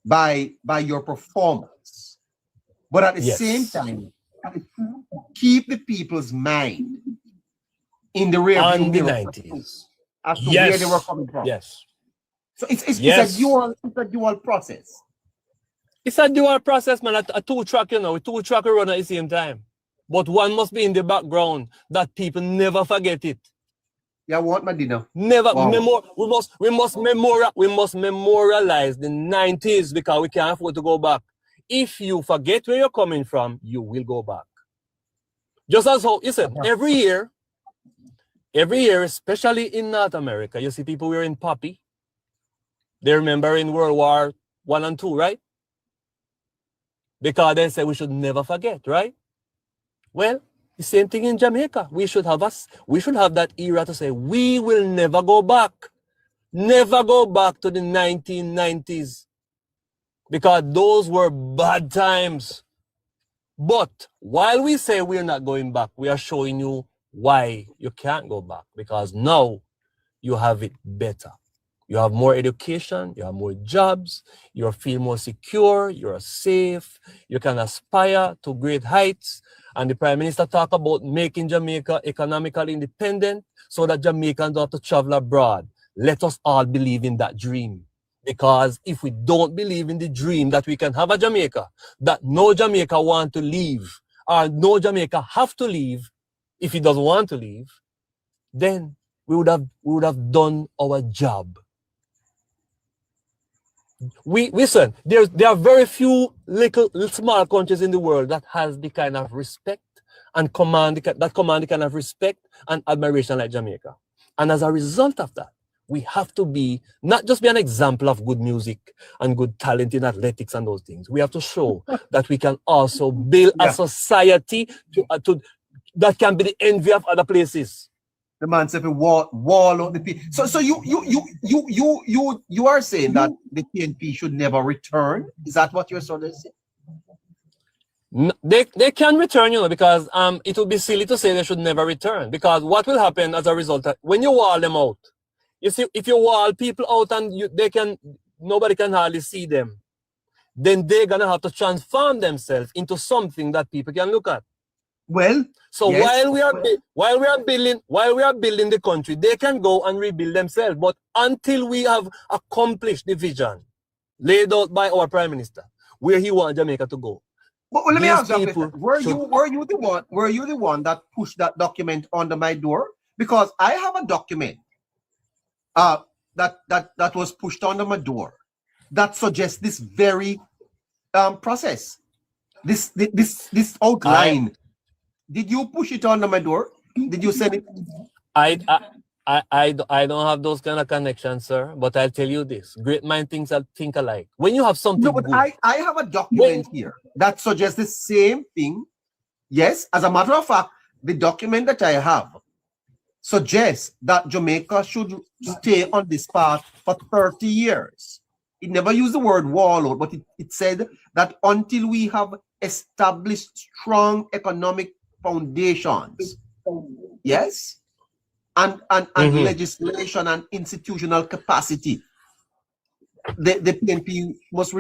by your performance, but at the same time keep the people's mind in the rear on the view 90s as to where they were coming from. Yes. So it's a dual process. It's a dual process, man. A two-track, you know, two-track run at the same time. But one must be in the background that people never forget it. Yeah, what my dinner? Never. Wow. We must memorialize the 90s because we can't afford to go back. If you forget where you're coming from, you will go back. Just as how, listen, every year, especially in North America, you see people wearing poppy. They remember in World War I and II, right? Because they say we should never forget, right? Well, the same thing in Jamaica. We should have that era to say we will never go back. Never go back to the 1990s. Because those were bad times. But while we say we're not going back, we are showing you why you can't go back. Because now you have it better. You have more education, you have more jobs, you feel more secure, you're safe, you can aspire to great heights. And the Prime Minister talked about making Jamaica economically independent so that Jamaicans don't have to travel abroad. Let us all believe in that dream. Because if we don't believe in the dream that we can have a Jamaica, that no Jamaica want to leave, or no Jamaica have to leave, if he doesn't want to leave, then we would have done our job. we listen. There are very few little small countries in the world that has the kind of respect and command the kind of respect and admiration like Jamaica. And as a result of that, we have to be not just be an example of good music and good talent in athletics and those things. We have to show that we can also build a society that can be the envy of other places. The man said, wall out the people. So you are saying that the PNP should never return? Is that what you're sort of saying? No, they can return, because it would be silly to say they should never return, because what will happen as a result when you wall them out, you see, if you wall people out and nobody can hardly see them, then they're gonna have to transform themselves into something that people can look at. Well, so yes, while we are building the country, they can go and rebuild themselves. But until we have accomplished the vision laid out by our Prime Minister, where he wants Jamaica to go. But let me ask you, were you the one that pushed that document under my door? Because I have a document that was pushed under my door that suggests this very process, this outline. Did you push it under my door? Did you send it? I don't have those kind of connections, sir. But I'll tell you this: great mind think alike. When you have something, no, but good, I have a document here that suggests the same thing. Yes, as a matter of fact, the document that I have suggests that Jamaica should stay on this path for 30 years. It never used the word wall out, but it said that until we have established strong economic foundations, yes, and legislation and institutional capacity, the PNP must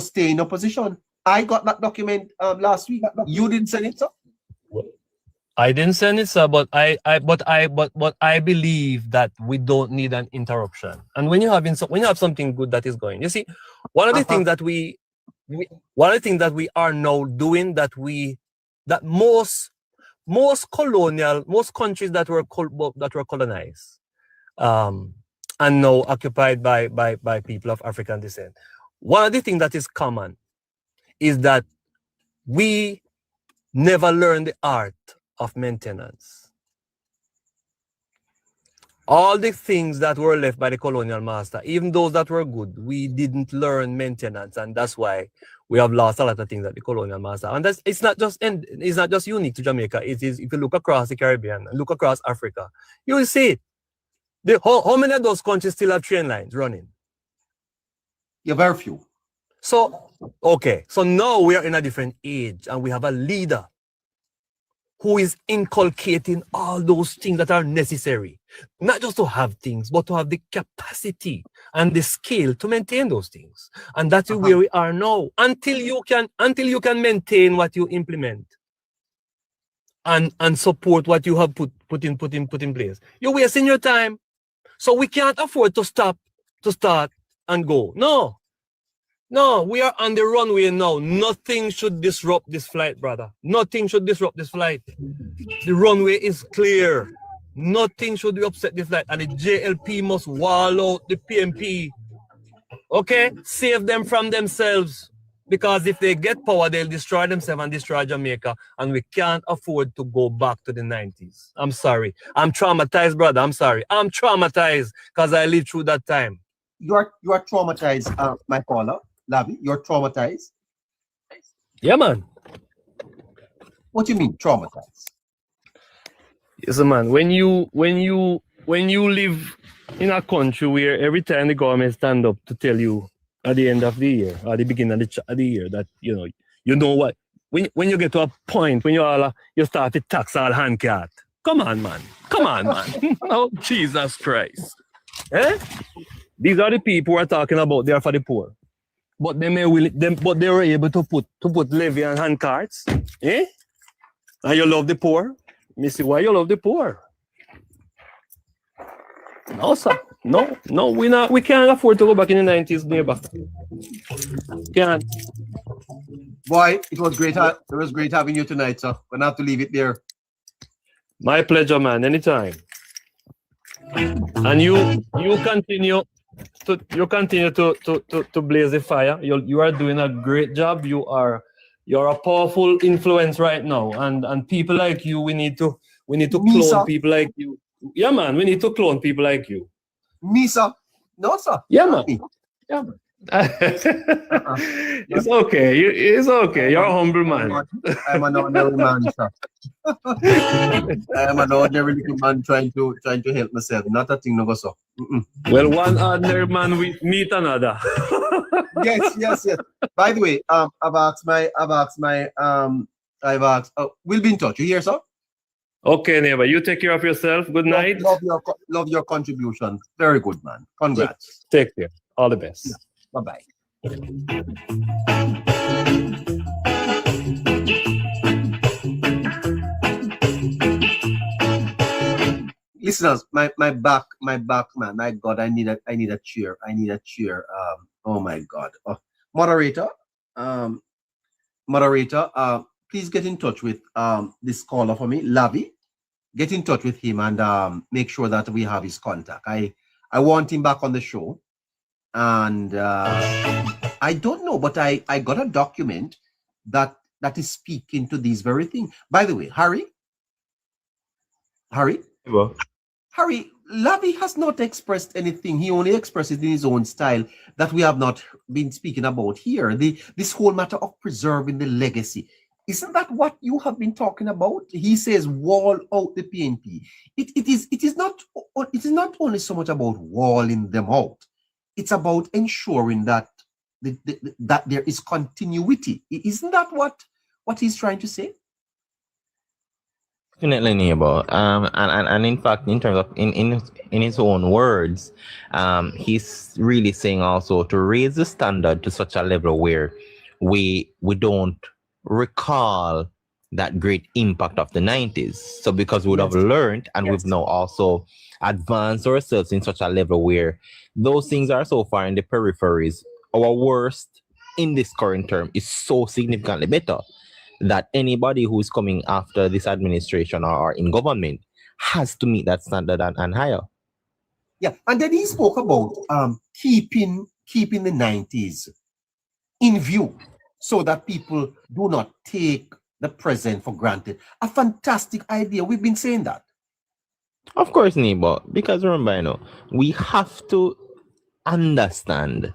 stay in opposition. I got that document last week. You didn't send it, sir? I didn't send it, sir, but I believe that we don't need an interruption. And when you have something good that is going, you see, one of the things that we are now doing that most countries that were colonized and now occupied by people of African descent. One of the things that is common is that we never learned the art of maintenance. All the things that were left by the colonial master, even those that were good, we didn't learn maintenance, and that's why we have lost a lot of things at the colonial master. And it's not just unique to Jamaica. It is, if you look across the Caribbean and look across Africa, you will see it. How many of those countries still have train lines running? Yeah, very few. So, okay. So now we are in a different age, and we have a leader who is inculcating all those things that are necessary, not just to have things, but to have the capacity and the skill to maintain those things. And that's where we are now. Until you can maintain what you implement and support what you have put in place, you're wasting your time. So we can't afford to start and go. No, we are on the runway now. Nothing should disrupt this flight, brother. Nothing should disrupt this flight. The runway is clear. Nothing should upset the flight. And the JLP must wall out the PNP. Okay? Save them from themselves. Because if they get power, they'll destroy themselves and destroy Jamaica. And we can't afford to go back to the 90s. I'm sorry. I'm traumatized, brother. I'm sorry. I'm traumatized because I lived through that time. You are traumatized, my caller. Lavi, you're traumatized? Yeah, man. What do you mean, traumatized? Yes, man. When you live in a country where every time the government stand up to tell you at the end of the year, or the beginning of the year, that you know what, when you get to a point when you start to tax all hand cat. Come on, man. Oh, Jesus Christ. Eh? These are the people who are talking about they are for the poor. But they were able to put levy and hand cards. Eh? And you love the poor? Me see why you love the poor. No, sir. No, we can't afford to go back in the 90s, neighbor. Can't. Boy, it was great having you tonight, sir. We're gonna have to leave it there. My pleasure, man. Anytime. And you you continue to blaze the fire. You are doing a great job. You're a powerful influence right now, and people like you, we need to clone people like you. Yeah, man, we need to clone people like you. Me, sir? No, sir. Yeah, Not man. me. Yeah, man. It's okay. It's okay. You're a humble man. I'm an ordinary man, sir. I am an ordinary little man trying to help myself. Not a thing, no go so. Well, one ordinary man we meet another. Yes. By the way, we'll be in touch. You hear, sir? Okay, neighbor. You take care of yourself. Good night. Love your contribution. Very good, man. Congrats. Take care. All the best. Yeah. Bye-bye. Listeners, my back, man. My God, I need a chair. Oh my God. Moderator, please get in touch with this caller for me, Lavi. Get in touch with him and make sure that we have his contact. I want him back on the show. And I don't know, but I got a document that is speaking to these very things. By the way, Harry, Well, Harry, Lavi has not expressed anything. He only expressed it in his own style that we have not been speaking about here. This whole matter of preserving the legacy. Isn't that what you have been talking about? He says wall out the PNP. It is not only so much about walling them out. It's about ensuring that that there is continuity. Isn't that what he's trying to say? Definitely, neighbor. And in fact, in terms of in his own words, he's really saying also to raise the standard to such a level where we don't recall that great impact of the 90s. So because we would have learned and we've now also advanced ourselves in such a level where those things are so far in the peripheries, our worst in this current term is so significantly better that anybody who is coming after this administration or in government has to meet that standard and higher. Yeah, and then he spoke about keeping the 90s in view so that people do not take the present for granted. A fantastic idea. We've been saying that. Of course, neighbor, because remember, we have to understand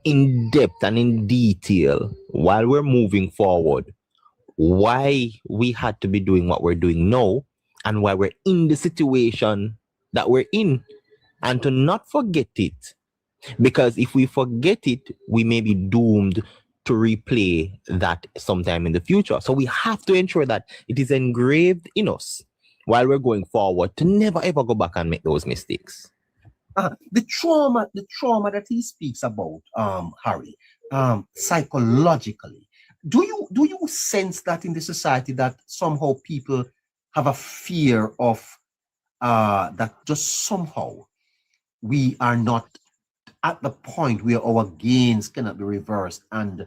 in depth and in detail while we're moving forward why we had to be doing what we're doing now and why we're in the situation that we're in, and to not forget it. Because if we forget it, we may be doomed to replay that sometime in the future. So we have to ensure that it is engraved in us while we're going forward to never ever go back and make those mistakes. The trauma that he speaks about, Harry, psychologically, do you sense that in the society that somehow people have a fear of that just somehow we are not at the point where our gains cannot be reversed and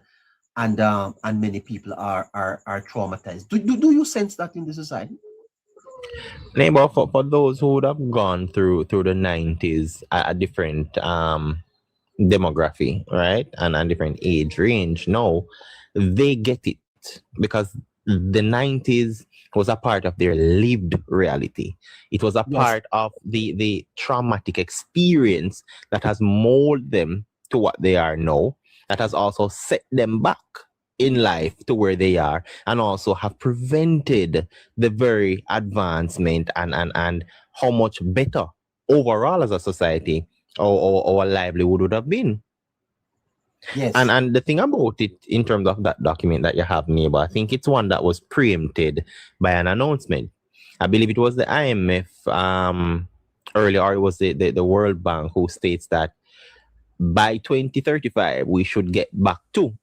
many people are traumatized? Do you sense that in the society? Neighbor, for those who would have gone through the 90s at a different demography, right, and different age range, no, they get it because the 90s was a part of their lived reality. It was a part of the traumatic experience that has molded them to what they are now, that has also set them back in life to where they are, and also have prevented the very advancement and how much better overall as a society our livelihood would have been. Yes. And the thing about it in terms of that document that you have, neighbor, I think it's one that was preempted by an announcement. I believe it was the IMF earlier, or it was the World Bank who states that by 2035 we should get back to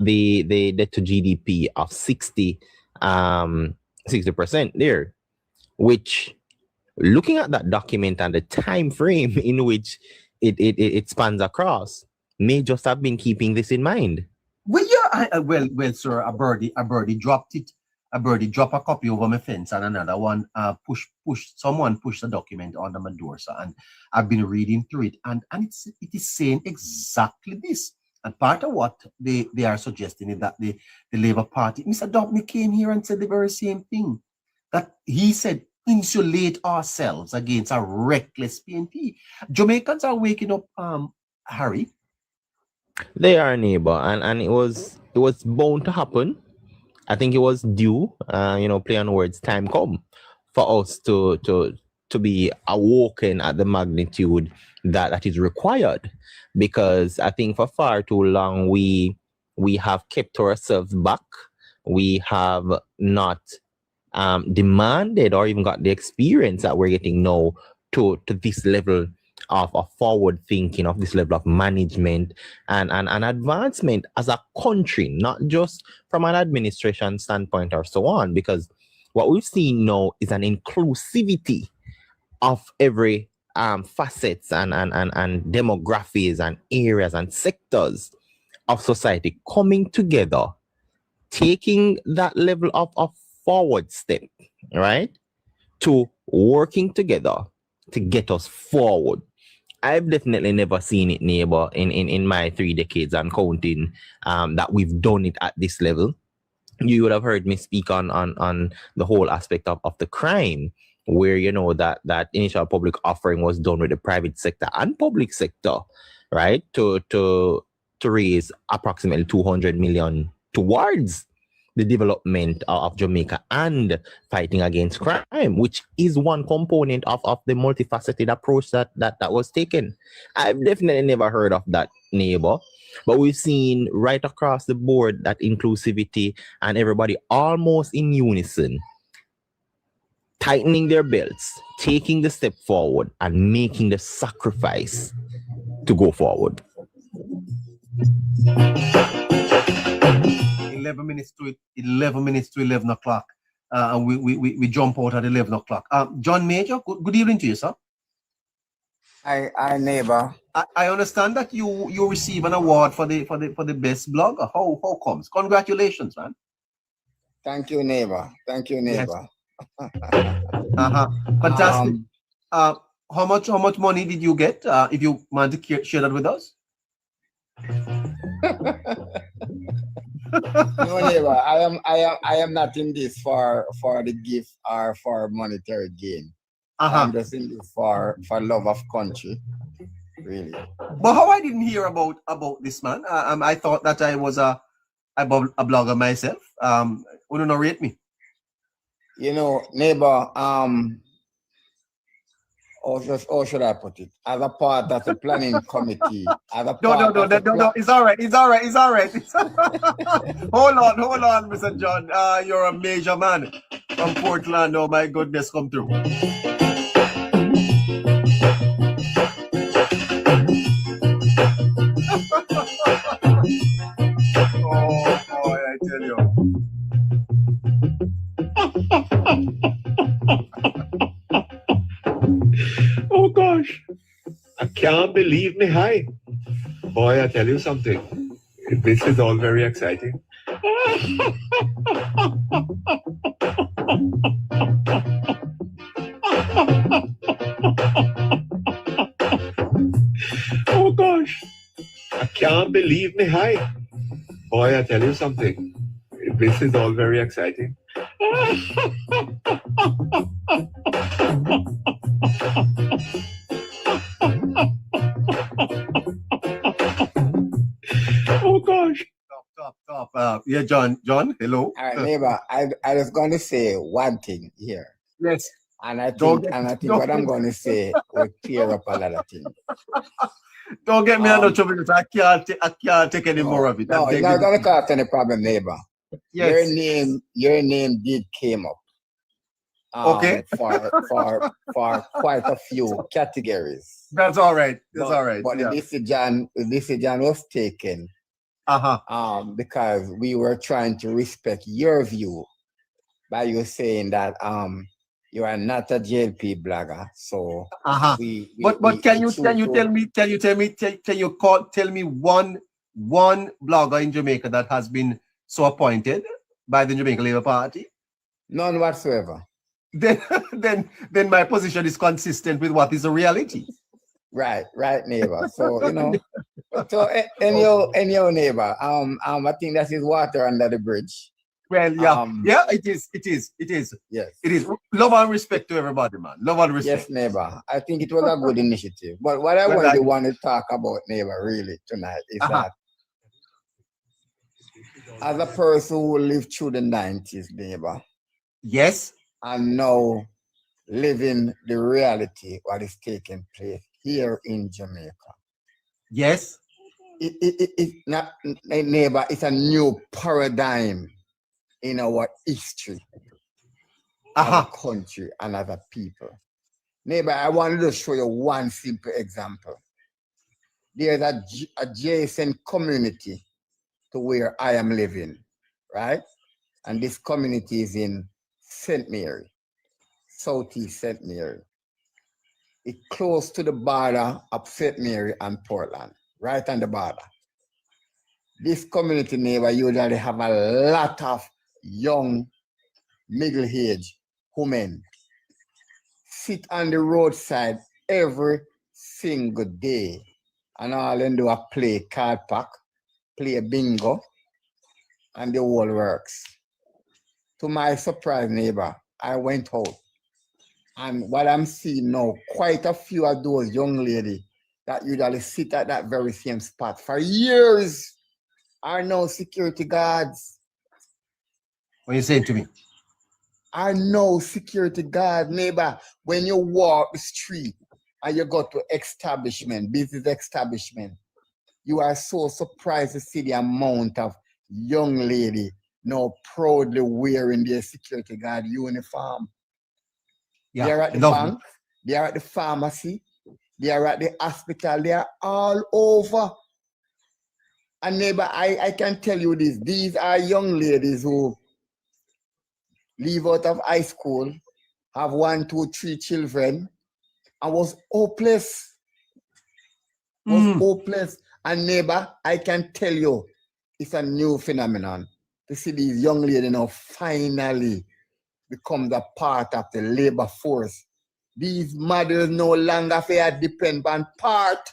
the debt to GDP of 60% there, which, looking at that document and the time frame in which it spans across, may just have been keeping this in mind. Well, yeah, well, sir, a birdie dropped it. a birdie drop a copy over my fence and another one someone pushed the document under my door. So, and I've been reading through it, and it is saying exactly this. And part of what they are suggesting is that the Labour Party, Mr. Dobney came here and said the very same thing. That he said, insulate ourselves against a reckless PNP. Jamaicans are waking up, Harry. They are, Neighbour, and it was bound to happen. I think it was due, play on words, time come for us to be awoken at the magnitude that is required. Because I think for far too long we have kept ourselves back. We have not demanded or even got the experience that we're getting now to this level of forward thinking, of this level of management and advancement as a country, not just from an administration standpoint or so on. Because what we've seen now is an inclusivity of every facets and demographies and areas and sectors of society coming together, taking that level of forward step, right, to working together to get us forward. I've definitely never seen it, Neighbour, in my 3 decades and counting, that we've done it at this level. You would have heard me speak on the whole aspect of the crime, where that initial public offering was done with the private sector and public sector, right, to raise approximately 200 million towards the development of Jamaica and fighting against crime, which is one component of the multifaceted approach that was taken. I've definitely never heard of that, Neighbour, but we've seen right across the board that inclusivity and everybody almost in unison, tightening their belts, taking the step forward and making the sacrifice to go forward. 11 minutes to 11 o'clock, and we jump out at 11 o'clock. John Major, good evening to you, sir. Hi, Neighbour. I understand that you receive an award for the best blogger. How comes? Congratulations, man. Thank you, Neighbour. Yes. Fantastic. How much money did you get? If you want to share that with us. No, Neighbour. I am not in this for the gift or for monetary gain. I'm just in this for love of country, really. But how I didn't hear about this man? I thought that I was a blogger myself. Would you narrate me? Neighbour. How should I put it? As a part of the planning committee. No. It's all right. Hold on, Mr. John. You're a major man from Portland. Oh my goodness, come through. Oh boy, I tell you. Oh gosh, I can't believe me high. Boy, I tell you something. This is all very exciting. Oh gosh, I can't believe me high. Boy, I tell you something. This is all very exciting. Oh gosh. Stop. Yeah, John, hello. All right, Neighbour. I was going to say one thing here. Yes. And I think what I'm going to say will clear up a lot of things. Don't get me into trouble because I can't take any more of it. No, it's not going to cause any problem, Neighbour. Yes. Your name did came up. Okay. For quite a few categories. That's all right. But the decision was taken. Because we were trying to respect your view by you saying that you are not a JLP blogger. So but can you tell me one blogger in Jamaica that has been so appointed by the Jamaica Labour Party? None whatsoever. Then my position is consistent with what is the reality. Right, neighbor. So, you know, so any neighbor, I think that is water under the bridge. Well, yeah, it is. Yes. It is. Love and respect to everybody, man. Love and respect. Yes, neighbor. I think it was a good initiative. But what I want to talk about, neighbor, really tonight is that as a person who lived through the 90s, neighbor. Yes. And now living the reality what is taking place here in Jamaica. Yes. It's not, neighbor, it's a new paradigm in our history as a country and as a people. Neighbor, I wanted to show you one simple example. There's a adjacent community to where I am living, right? And this community is in St. Mary, Southeast St. Mary. It's close to the border of St. Mary and Portland, right on the border. This community, neighbor, usually have a lot of young, middle-aged women sit on the roadside every single day, and all they do is play card pack, play bingo, and the whole works. To my surprise, neighbor, I went out, and what I'm seeing now, quite a few of those young ladies that usually sit at that very same spot for years are now security guards. What are you saying to me? Are now security guards, neighbor. When you walk the street and you go to establishment, business establishment, you are so surprised to see the amount of young lady now proudly wearing their security guard uniform. Yeah, they are at the bank, they are at the pharmacy, they are at the hospital, they are all over. And neighbor, I can tell you this, these are young ladies who leave out of high school, have 1, 2, 3 children, and was hopeless. Hopeless. And neighbor, I can tell you, it's a new phenomenon to see these young ladies now finally become the part of the labor force. These mothers no longer depend on part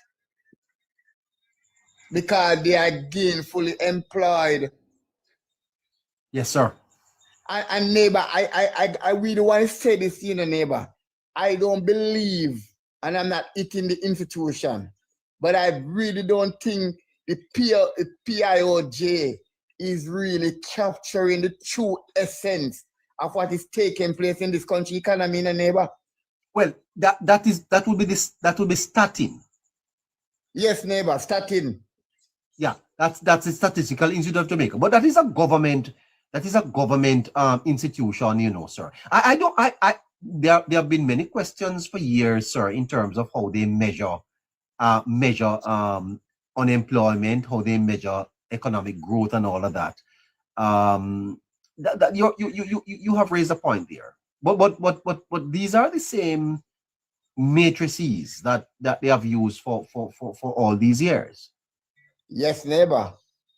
because they are gainfully employed. Yes, sir. And neighbor, I really want to say this, neighbor. I don't believe, and I'm not hitting the institution, but I really don't think the PIOJ is really capturing the true essence of what is taking place in this country economy, neighbor. Well, that would be starting. Yes, neighbor, starting. Yeah, that's the Statistical Institute of Jamaica, but that is a government. That is a government institution, sir. There have been many questions for years, sir, in terms of how they measure unemployment, how they measure economic growth, and all of that. That you have raised a point there, but these are the same matrices that they have used for all these years. Yes, neighbor,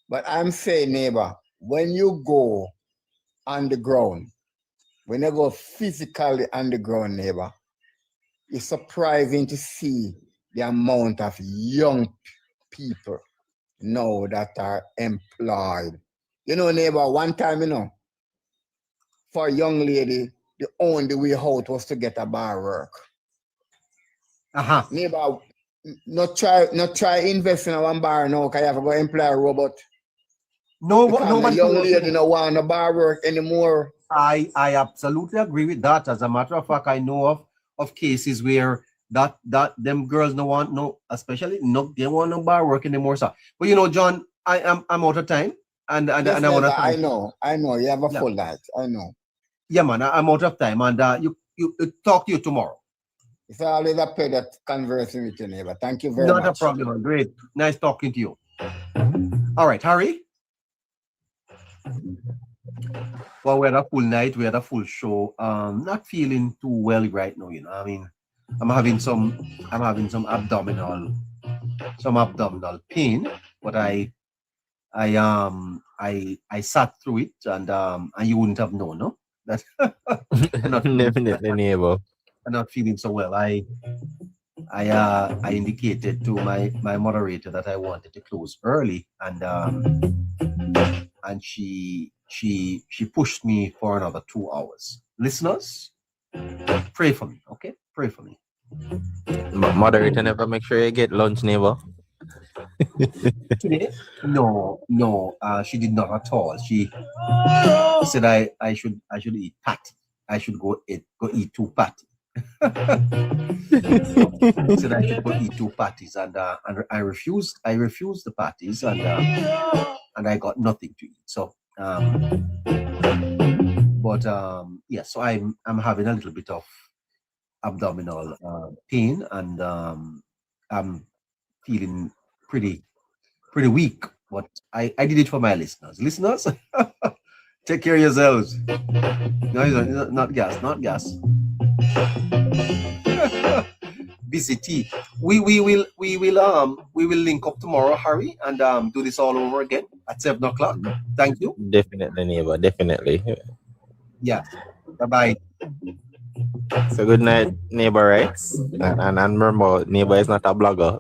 but I'm saying, neighbor, when you go underground, when you go physically underground, neighbor, it's surprising to see the amount of young people now that are employed. Neighbor, one time, for a young lady, the only way out was to get a bar work. Neighbor, not try invest in one bar now, because you have to go employ a robot. Nobody young lady don't want a bar work anymore. I absolutely agree with that. As a matter of fact, I know of cases where that them girls don't want especially they want no bar work anymore. So, but John, I'm out of time, and yes, I want to. I know. You have a full night. I know. Yeah, man, I'm out of time, and you talk to you tomorrow. It's always a pleasure conversing with you, neighbor. Thank you very much. Not a problem. Great, nice talking to you. All right, Harry. Well, we had a full night. We had a full show. Not feeling too well right now. I mean, I'm having some abdominal pain, but I sat through it, and you wouldn't have known, no? that I'm not Definitely, neighbor. I'm not feeling so well. I indicated to my moderator that I wanted to close early, and she pushed me for another 2 hours. Listeners, pray for me, okay? Pray for me. Moderator, never make sure you get lunch, neighbor. Today? No, she did not at all. She said I should eat patty. I should go eat 2 patty. Said I should go eat 2 patties, and I refused. I refused the patties, and I got nothing to eat. So yeah. So I'm having a little bit of abdominal pain, and I'm feeling pretty weak. But I did it for my listeners. Listeners, take care of yourselves. No, not gas, not gas. BCT. We will link up tomorrow, Harry, and do this all over again at 7 o'clock. Thank you. Definitely, neighbor. Definitely. Yeah. Bye-bye. So good night, neighbor Rex. And remember, neighbor is not a blogger.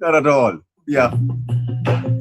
Not at all. Yeah.